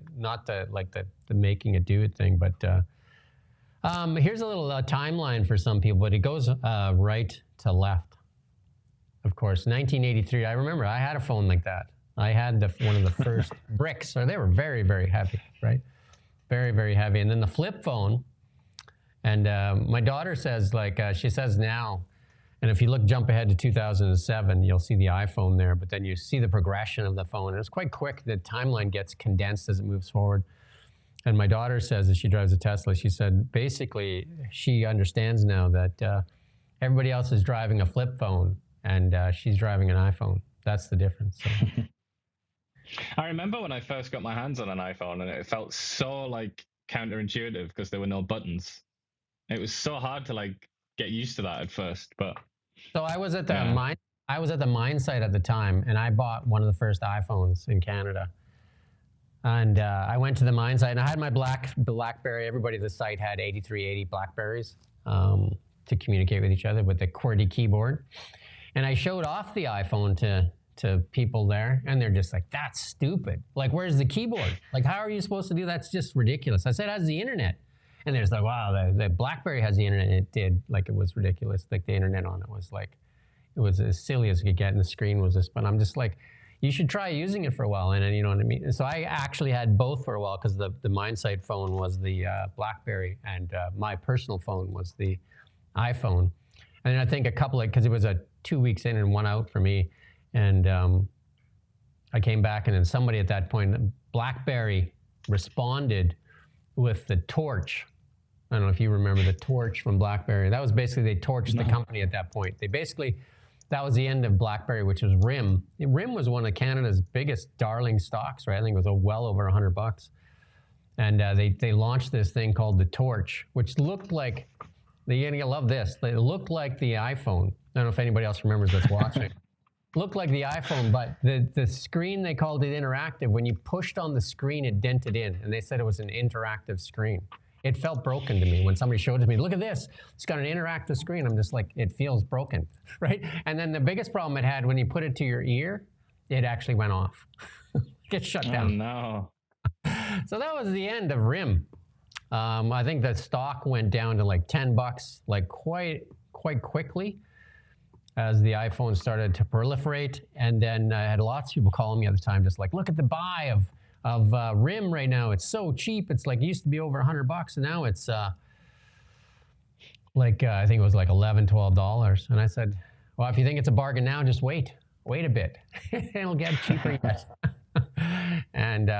making it do it thing. But here's a little timeline for some people. But it goes right to left. Of course, 1983. I remember I had a phone like that. I had one of the first bricks. So they were very, very heavy, right? Very, very heavy. And then the flip phone. And my daughter says, like, she says now, and if you jump ahead to 2007, you'll see the iPhone there, but then you see the progression of the phone. And it's quite quick. The timeline gets condensed as it moves forward. And my daughter says, as she drives a Tesla, she said, basically, she understands now that everybody else is driving a flip phone, and she's driving an iPhone. That's the difference. So. I remember when I first got my hands on an iPhone, and it felt so, like, counterintuitive because there were no buttons. It was so hard to like get used to that at first, but so I was at the mine site at the time, and I bought one of the first iPhones in Canada. And I went to the mine site, and I had my BlackBerry. Everybody at the site had 8380 BlackBerries to communicate with each other with the QWERTY keyboard. And I showed off the iPhone to people there, and they're just like, "That's stupid! Like, where's the keyboard? Like, how are you supposed to do that? It's just ridiculous." I said, "It has the internet." And there's like, wow, the BlackBerry has the internet. And it did, like, it was ridiculous. Like, the internet on it was like It was as silly as it could get, and the screen was this. But I'm just like, you should try using it for a while, and then, you know what I mean. So I actually had both for a while because the MindSight phone was the BlackBerry, and my personal phone was the iPhone. And I think because it was 2 weeks in and 1 out for me, and I came back, and then somebody at that point, BlackBerry responded with the torch. I don't know if you remember the torch from BlackBerry. That was basically, they torched the company at that point. That was the end of BlackBerry, which was RIM. RIM was one of Canada's biggest darling stocks, right? I think it was well over $100. And they launched this thing called the Torch, which looked like, you're gonna love this, it looked like the iPhone. I don't know if anybody else remembers that's watching. Looked like the iPhone, but the screen, they called it interactive. When you pushed on the screen, it dented in, and they said it was an interactive screen. It felt broken to me when somebody showed it to me. Look at this. It's got an interactive screen. I'm just like, it feels broken, right? And then the biggest problem it had, when you put it to your ear, it actually went off. Get shut down. Oh, no. So that was the end of RIM. I think the stock went down to like $10, like quite quickly as the iPhone started to proliferate. And then I had lots of people calling me at the time, just like, look at the buy of RIM right now. It's so cheap. It's like, it used to be over $100, and now it's I think it was like $11, $12. And I said, well, if you think it's a bargain now, just wait a bit. It'll get cheaper yet. And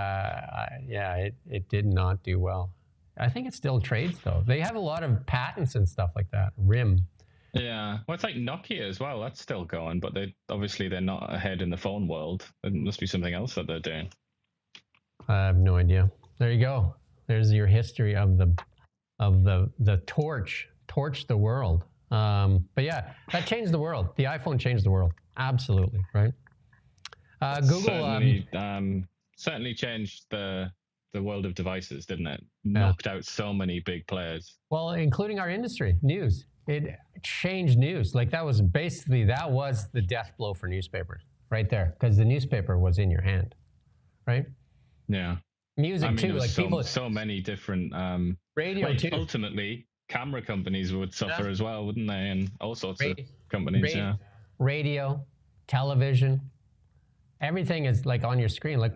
it did not do well. I think it still trades though. They have a lot of patents and stuff like that. RIM. Yeah, well, it's like Nokia as well. That's still going, but they're not ahead in the phone world. It must be something else that they're doing. I have no idea. There you go. There's your history of the torch the world. But yeah, that changed the world. The iPhone changed the world. Absolutely, right? Google certainly changed the world of devices, didn't it? Knocked out so many big players. Well, including our industry, news. It changed news. Like that was the death blow for newspapers right there, because the newspaper was in your hand, right? Yeah. Music too, like so many different radio too. Ultimately, camera companies would suffer as well, wouldn't they? And all sorts of companies. Radio, television, everything is like on your screen. Like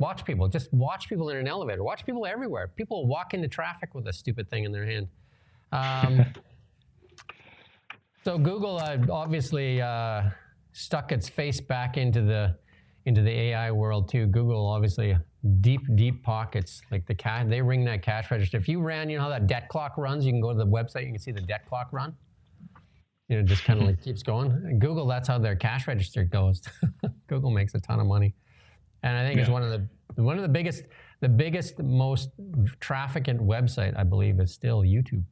just watch people in an elevator, watch people everywhere. People walk into traffic with a stupid thing in their hand. So Google obviously stuck its face back into the AI world too. Google obviously deep pockets, like they ring that cash register. If you ran, you know how that debt clock runs, you can go to the website, you can see the debt clock run. It just kind of like keeps going. And Google, that's how their cash register goes. Google makes a ton of money. And I think it's one of the biggest, most trafficked website, I believe, is still YouTube.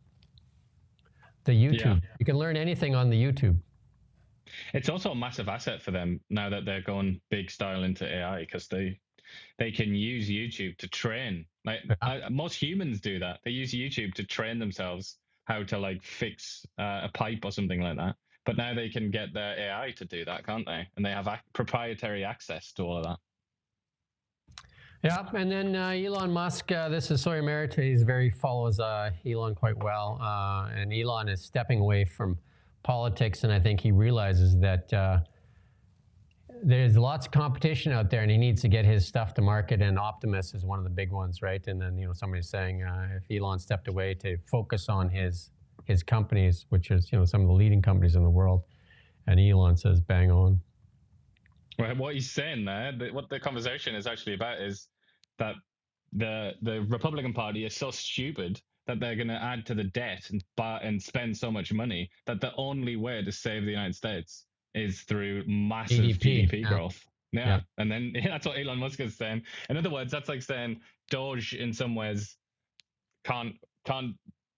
The YouTube. Yeah. You can learn anything on the YouTube. It's also a massive asset for them now that they're going big style into AI, because they can use YouTube to train. Most humans do that. They use YouTube to train themselves how to like fix a pipe or something like that. But now they can get their AI to do that, can't they? And they have proprietary access to all of that. Yeah, and then Elon Musk, this is Sawyer Merritt. He follows Elon quite well. And Elon is stepping away from politics, and I think he realizes that there's lots of competition out there, and he needs to get his stuff to market, and Optimus is one of the big ones, right? And then, somebody's saying if Elon stepped away to focus on his companies, which is, some of the leading companies in the world, and Elon says, bang on. Well, what he's saying there, what the conversation is actually about is that the Republican Party is so stupid that they're going to add to the debt and spend so much money that the only way to save the United States is through massive GDP growth. Yeah. And then that's what Elon Musk is saying. In other words, that's like saying Doge in some ways can't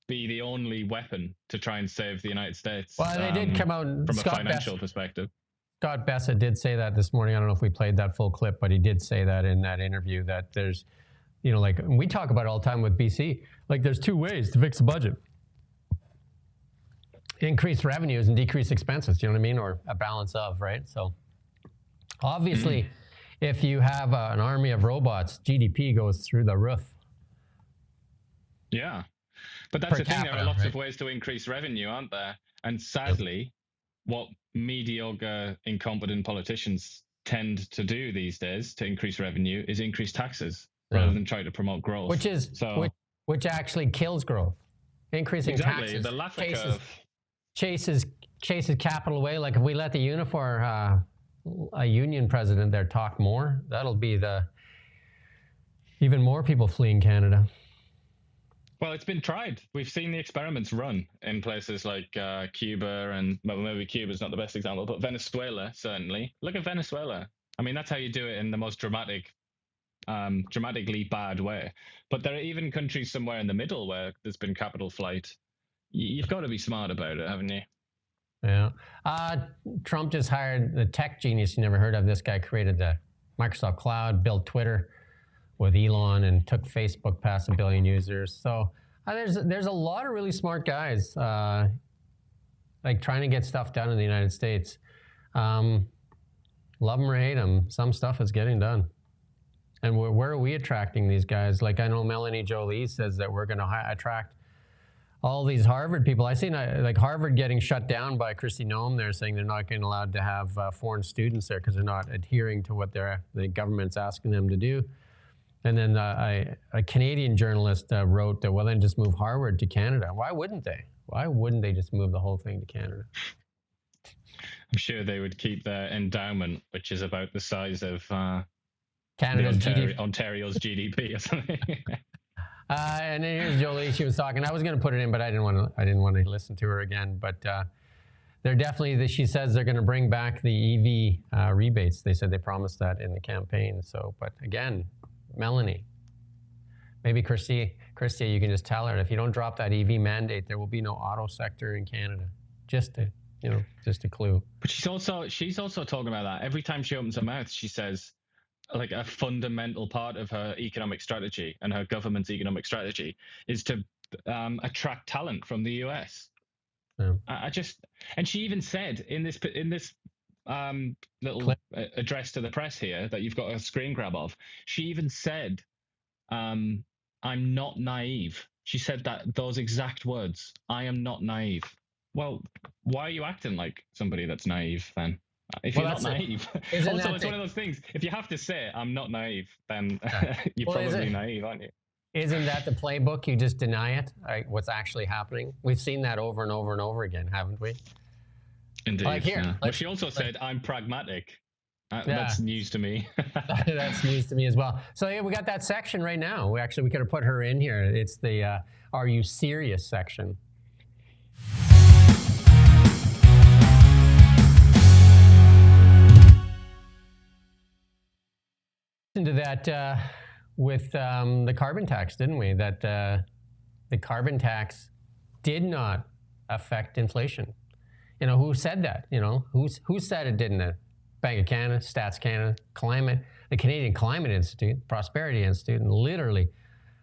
be the only weapon to try and save the United States. Well, they did come out from a financial perspective. Scott Bassett did say that this morning. I don't know if we played that full clip, but he did say that in that interview, that there's, like we talk about it all the time with BC, like there's two ways to fix the budget. Increase revenues and decrease expenses, do you know what I mean? Or a balance of, right? So obviously, if you have an army of robots, GDP goes through the roof. Yeah. But that's the thing, there are lots of ways to increase revenue, aren't there? And sadly, what mediocre, incompetent politicians tend to do these days to increase revenue is increase taxes rather than try to promote growth. Which actually kills growth. Increasing taxes the Laffer curve chases capital away. Like if we let the a union president there talk more, that'll be even more people fleeing Canada. Well, it's been tried. We've seen the experiments run in places like Cuba, and well, maybe Cuba's not the best example, but Venezuela, certainly. Look at Venezuela. I mean, that's how you do it in the most dramatically bad way. But there are even countries somewhere in the middle where there's been capital flight. You've got to be smart about it, haven't you? Yeah. Trump just hired the tech genius you never heard of. This guy created the Microsoft Cloud, built Twitter with Elon, and took Facebook past 1 billion users. So there's a lot of really smart guys like trying to get stuff done in the United States. Love them or hate them, some stuff is getting done. And where are we attracting these guys? Like I know Melanie Jolie says that we're going to attract all these Harvard people. I seen like Harvard getting shut down by Kristi Noem. They're saying they're not getting allowed to have foreign students there because they're not adhering to what the government's asking them to do. And then a Canadian journalist wrote that, well, then just move Harvard to Canada. Why wouldn't they? Why wouldn't they just move the whole thing to Canada? I'm sure they would keep their endowment, which is about the size of Canada's Ontario's GDP or something. And then here's Jolie. She was talking. I was going to put it in, but I didn't want to listen to her again. But they're definitely. She says they're going to bring back the EV rebates. They said they promised that in the campaign. So, but again, Melanie, maybe Christy, you can just tell her if you don't drop that EV mandate, there will be no auto sector in Canada. Just a clue. But she's also talking about that every time she opens her mouth. She says, like, a fundamental part of her economic strategy and her government's economic strategy is to attract talent from the US. Yeah. And she even said in this little clip address to the press here that you've got a screen grab of, she even said, I'm not naive. She said those exact words. I am not naive. Well, why are you acting like somebody that's naive then? If you're not naive. Also, it's one of those things. If you have to say, I'm not naive, then you're probably naive, aren't you? Isn't that the playbook? You just deny it, what's actually happening? We've seen that over and over and over again, haven't we? Indeed. But she also said, I'm pragmatic. That's news to me. That's news to me as well. So yeah, we got that section right now. We could have put her in here. It's the Are You Serious section. Into that with the carbon tax, didn't we? That the carbon tax did not affect inflation. Who said that? Who said it didn't? Bank of Canada, Stats Canada, Climate, the Canadian Climate Institute, Prosperity Institute, and literally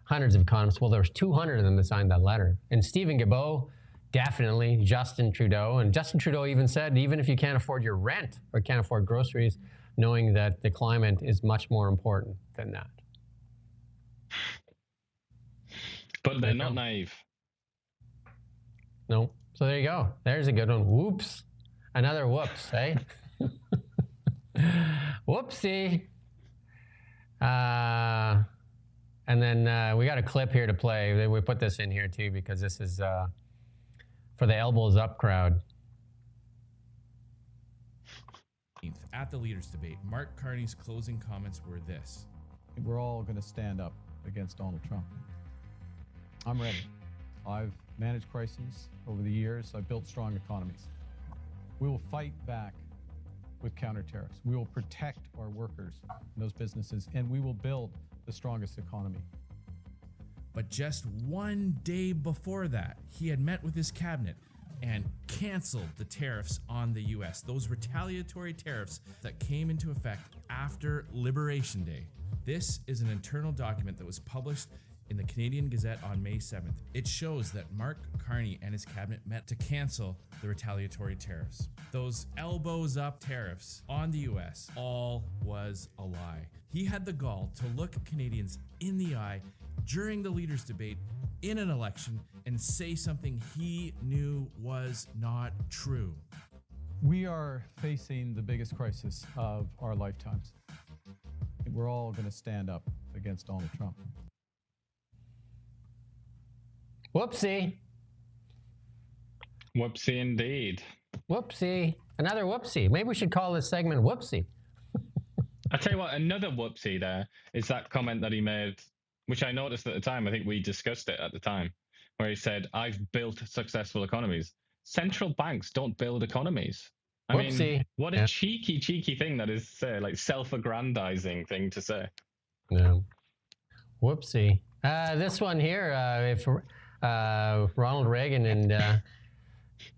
hundreds of economists. Well, there was 200 of them that signed that letter. And Stephen Guilbeault, definitely, Justin Trudeau. And Justin Trudeau even said, even if you can't afford your rent or can't afford groceries, knowing that the climate is much more important than that. But they're not naive. No. So there you go. There's a good one. Whoops. Another whoops, eh? Whoopsie. And then we got a clip here to play. We put this in here too because this is for the elbows up crowd. At the leaders' debate, Mark Carney's closing comments were this. We're all going to stand up against Donald Trump. I'm ready. I've managed crises over the years. I've built strong economies. We will fight back with counter tariffs. We will protect our workers and those businesses, and we will build the strongest economy. But just one day before that, he had met with his cabinet and canceled the tariffs on the U.S., those retaliatory tariffs that came into effect after Liberation Day. This is an internal document that was published in the Canadian Gazette on May 7th. It shows that Mark Carney and his cabinet met to cancel the retaliatory tariffs. Those elbows up tariffs on the U.S., all was a lie. He had the gall to look Canadians in the eye during the leaders' debate in an election and say something he knew was not true. We are facing the biggest crisis of our lifetimes. We're all going to stand up against Donald Trump. Whoopsie. Whoopsie indeed. Whoopsie. Another whoopsie. Maybe we should call this segment Whoopsie. I tell you what, another whoopsie there is that comment that he made, which I noticed at the time. I think we discussed it at the time, where he said, I've built successful economies. Central banks don't build economies. I mean, what a cheeky thing that is, like self-aggrandizing thing to say. Yeah. Whoopsie. This one here, if Ronald Reagan and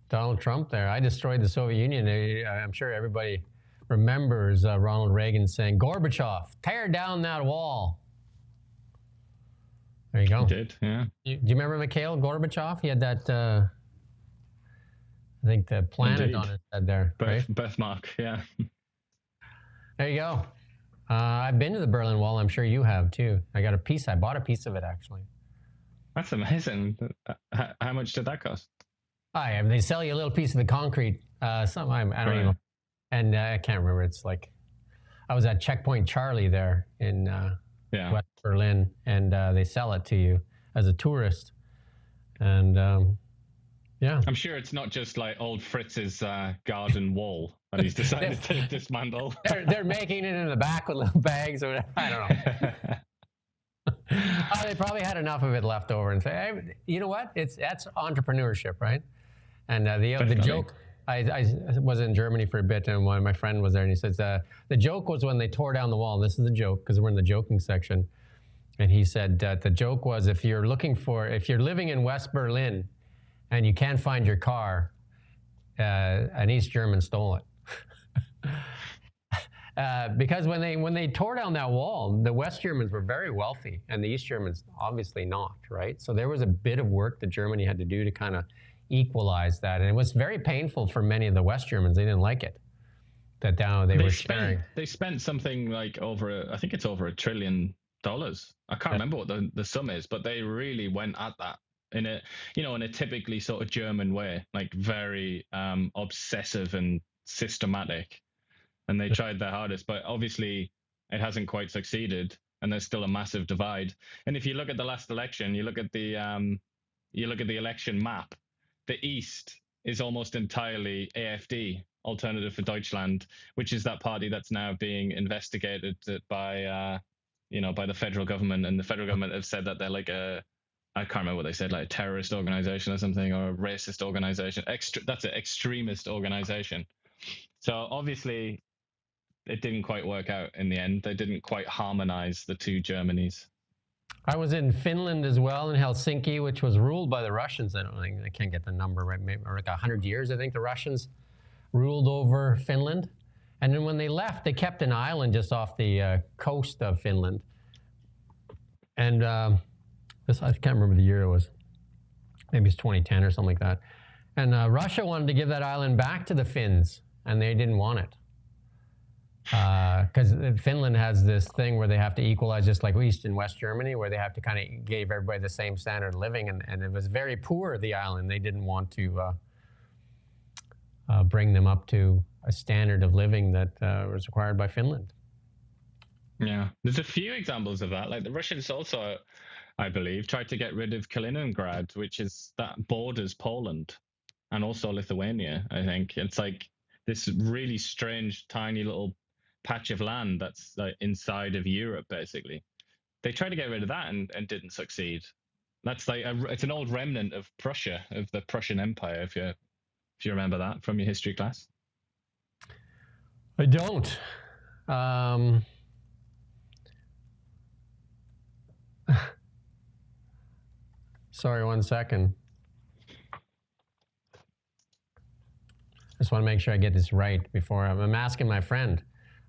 Donald Trump there, I destroyed the Soviet Union. I'm sure everybody remembers Ronald Reagan saying, Gorbachev, tear down that wall. There you go. He did, yeah. Do you remember Mikhail Gorbachev? He had that... I think the planet Indeed. on his head there. Birthmark, yeah. There you go. I've been to the Berlin Wall. I'm sure you have too. I bought a piece of it actually. That's amazing. How much did that cost? They sell you a little piece of the concrete. I don't even know. And I can't remember. It's like, I was at Checkpoint Charlie there in West Berlin, and they sell it to you as a tourist. And yeah. I'm sure it's not just like old Fritz's garden wall that he's decided to dismantle. They're making it in the back with little bags or whatever. I don't know. They probably had enough of it left over and say, hey, you know what? That's entrepreneurship, right? And the joke, I was in Germany for a bit, and my friend was there, and he says, the joke was when they tore down the wall. This is a joke because we're in the joking section. And he said the joke was, if you're living in West Berlin, and you can't find your car, an East German stole it. Because when they tore down that wall, the West Germans were very wealthy, and the East Germans obviously not, right? So there was a bit of work that Germany had to do to kind of equalize that, and it was very painful for many of the West Germans. They didn't like it. They were sharing. They spent something like I think it's over $1 trillion. I can't remember what the sum is, but they really went at that in a typically sort of German way, like very obsessive and systematic. And they tried their hardest, but obviously it hasn't quite succeeded, and there's still a massive divide. And if you look at the last election, you look at the election map, the East is almost entirely AfD, Alternative for Deutschland, which is that party that's now being investigated by the federal government, and the federal government have said that they're like I can't remember what they said, like a terrorist organization or something, or a racist organization. That's an extremist organization. So obviously it didn't quite work out in the end. They didn't quite harmonize the two Germanys. I was in Finland as well, in Helsinki, which was ruled by the Russians. I can't get the number right, maybe like 100 years, I think the Russians ruled over Finland. And then when they left, they kept an island just off the coast of Finland. And I can't remember the year it was. Maybe it's 2010 or something like that. And Russia wanted to give that island back to the Finns, and they didn't want it. Because Finland has this thing where they have to equalize, just like East and West Germany, where they have to kind of give everybody the same standard of living. And it was very poor, the island. They didn't want to bring them up to a standard of living that was required by Finland. Yeah, there's a few examples of that. Like the Russians also, I believe, tried to get rid of Kaliningrad, which is that borders Poland and also Lithuania, I think. It's like this really strange, tiny little patch of land that's like inside of Europe, basically. They tried to get rid of that and didn't succeed. That's like it's an old remnant of Prussia, of the Prussian Empire, if you remember that from your history class. I don't. Sorry, 1 second. Just want to make sure I get this right before I'm asking my friend.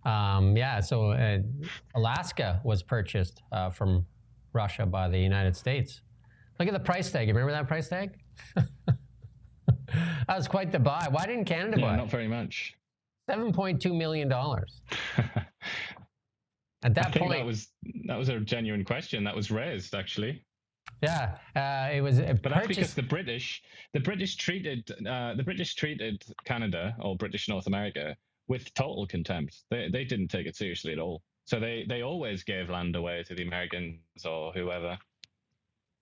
So Alaska was purchased from Russia by the United States. Look at the price tag. You remember that price tag? That was quite the buy. Why didn't Canada buy? Not very much. $7.2 million. At that point, that was a genuine question that was raised, actually. Yeah, it was. But that's because the British treated Canada or British North America with total contempt. They didn't take it seriously at all. So they always gave land away to the Americans or whoever.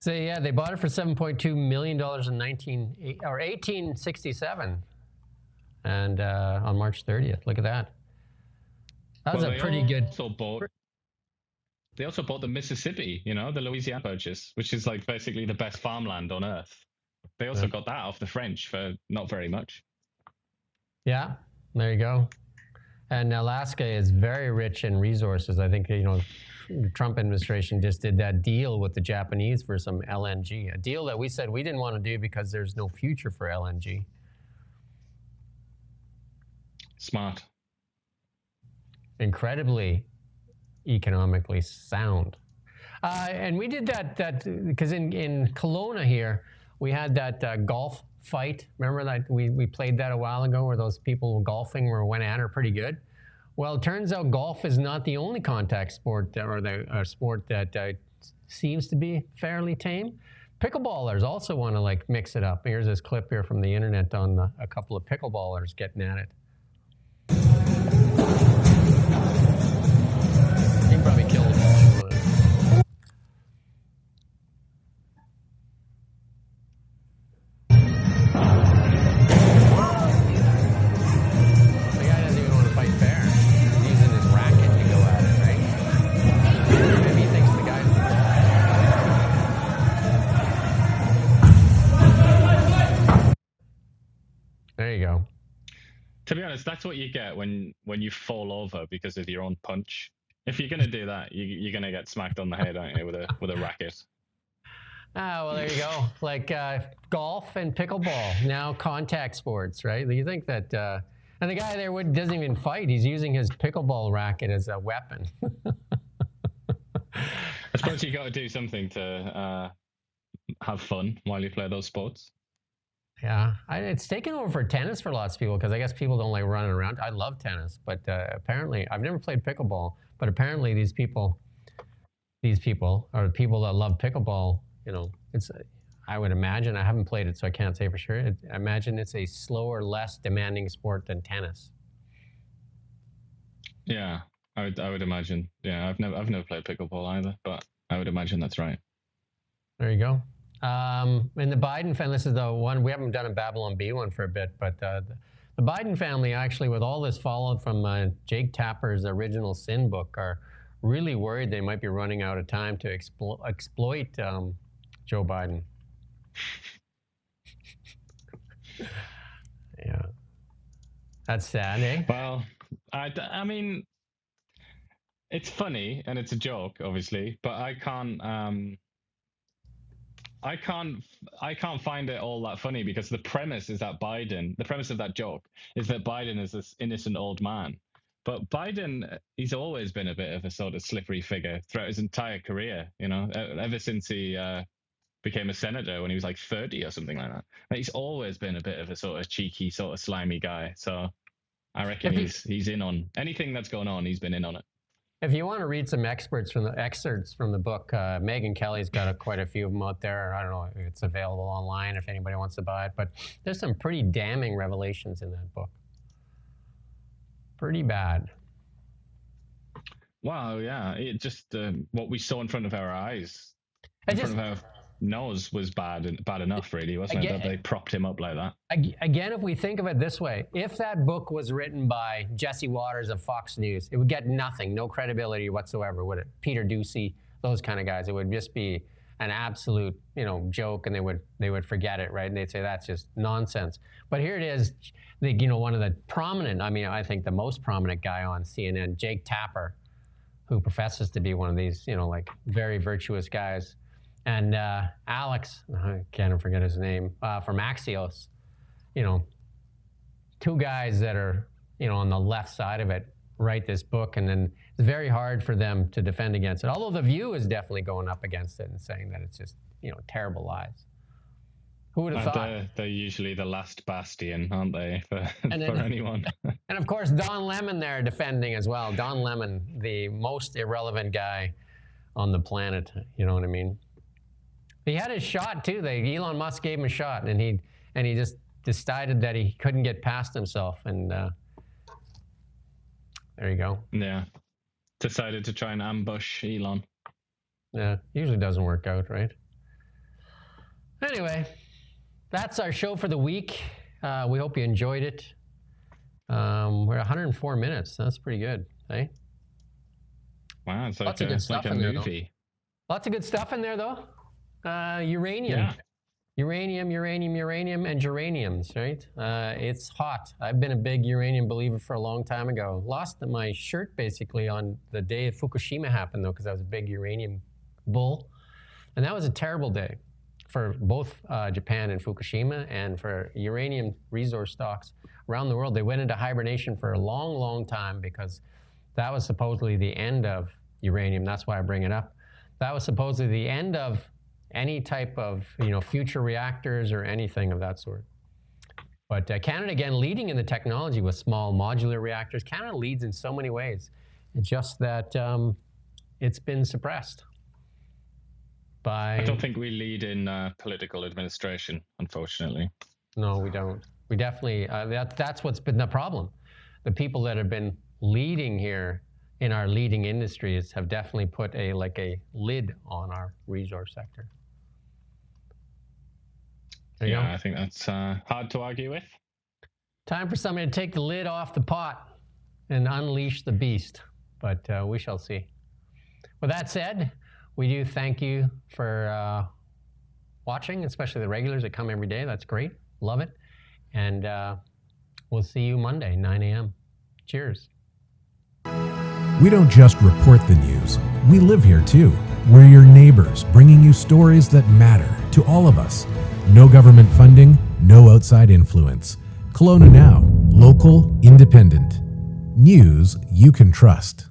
So yeah, they bought it for $7.2 million in 1867, and on March 30th. Look at that. That was a pretty good. They also bought the Mississippi, the Louisiana Purchase, which is like basically the best farmland on earth. They also got that off the French for not very much. Yeah, there you go. And Alaska is very rich in resources. I think, the Trump administration just did that deal with the Japanese for some LNG, a deal that we said we didn't want to do because there's no future for LNG. Smart. Incredibly economically sound. And we did that because in Kelowna here, we had that golf fight. Remember that we played that a while ago where those people golfing went at her pretty good? Well, it turns out golf is not the only contact sport or the sport that seems to be fairly tame. Pickleballers also want to mix it up. Here's this clip here from the internet on a couple of pickleballers getting at it. You can probably kill them all. The guy doesn't even want to fight fair. He's using his racket to go at it, right? Maybe he thinks the guy's the guy. There you go. To be honest, that's what you get when you fall over because of your own punch. If you're gonna do that, you're gonna get smacked on the head, aren't you, with a racket? Ah, well, there you go. Like golf and pickleball, now contact sports, right? You think that, and the guy there doesn't even fight. He's using his pickleball racket as a weapon. I suppose you got to do something to have fun while you play those sports. Yeah, it's taken over for tennis for lots of people because I guess people don't like running around. I love tennis, but apparently I've never played pickleball. But apparently these people are people that love pickleball. It's. I would imagine. I haven't played it, so I can't say for sure. I imagine it's a slower, less demanding sport than tennis. Yeah, I would imagine. Yeah, I've never played pickleball either, but I would imagine that's right. There you go. And the Biden family, this is the one, we haven't done a Babylon Bee one for a bit, but the Biden family actually, with all this fallout from Jake Tapper's Original Sin book, are really worried they might be running out of time to exploit Joe Biden. Yeah. That's sad, eh? Well, I mean, it's funny and it's a joke, obviously, but I can't find it all that funny because the premise of that joke is that Biden is this innocent old man. But Biden, he's always been a bit of a sort of slippery figure throughout his entire career, ever since he became a senator when he was like 30 or something like that. He's always been a bit of a sort of cheeky, sort of slimy guy. So I reckon he's in on anything that's going on. He's been in on it. If you want to read some excerpts from the book, Megyn Kelly's got quite a few of them out there. I don't know if it's available online if anybody wants to buy it, but there's some pretty damning revelations in that book. Pretty bad. Wow, yeah. It just what we saw in front of our eyes, front of our nose was bad enough, really, wasn't it? That they propped him up like that. Again, if we think of it this way, if that book was written by Jesse Waters of Fox News, it would get nothing, no credibility whatsoever, would it? Peter Ducey, those kind of guys. It would just be an absolute, joke, and they would forget it, right? And they'd say that's just nonsense. But here it is, one of the prominent, I think the most prominent guy on CNN, Jake Tapper, who professes to be one of these, very virtuous guys. And Alex, I can't forget his name, from Axios, two guys that are, on the left side of it, write this book, and then it's very hard for them to defend against it. Although The View is definitely going up against it and saying that it's just, terrible lies. Who would have thought? They're usually the last bastion, aren't they, for anyone? And of course, Don Lemon there defending as well. Don Lemon, the most irrelevant guy on the planet, you know what I mean? He had his shot too. Elon Musk gave him a shot, and he just decided that he couldn't get past himself, and there you go. Yeah, decided to try and ambush Elon. Yeah, usually doesn't work out, right? Anyway, that's our show for the week. We hope you enjoyed it. We're at 104 minutes. That's pretty good, eh? Wow, it's Lots of good stuff like a in there, movie. Lots of good stuff in there, though. Uranium. Yeah. Uranium, and geraniums, right? It's hot. I've been a big uranium believer for a long time ago. Lost my shirt, basically, on the day Fukushima happened, though, because I was a big uranium bull. And that was a terrible day for both Japan and Fukushima, and for uranium resource stocks around the world. They went into hibernation for a long, long time, because that was supposedly the end of uranium. That's why I bring it up. That was supposedly the end of any type of future reactors or anything of that sort. But Canada, again, leading in the technology with small modular reactors. Canada leads in so many ways. It's just that it's been suppressed by... I don't think we lead in political administration, unfortunately. No, we don't. We definitely... that's what's been the problem. The people that have been leading here in our leading industries have definitely put a lid on our resource sector. There you go. I think that's hard to argue with. Time for somebody to take the lid off the pot and unleash the beast, but we shall see. With that said, we do thank you for watching, especially the regulars that come every day. That's great. Love it. And we'll see you Monday, 9 a.m. Cheers. We don't just report the news. We live here too. We're your neighbors, bringing you stories that matter to all of us. No government funding, no outside influence. Kelowna Now, local, independent. News you can trust.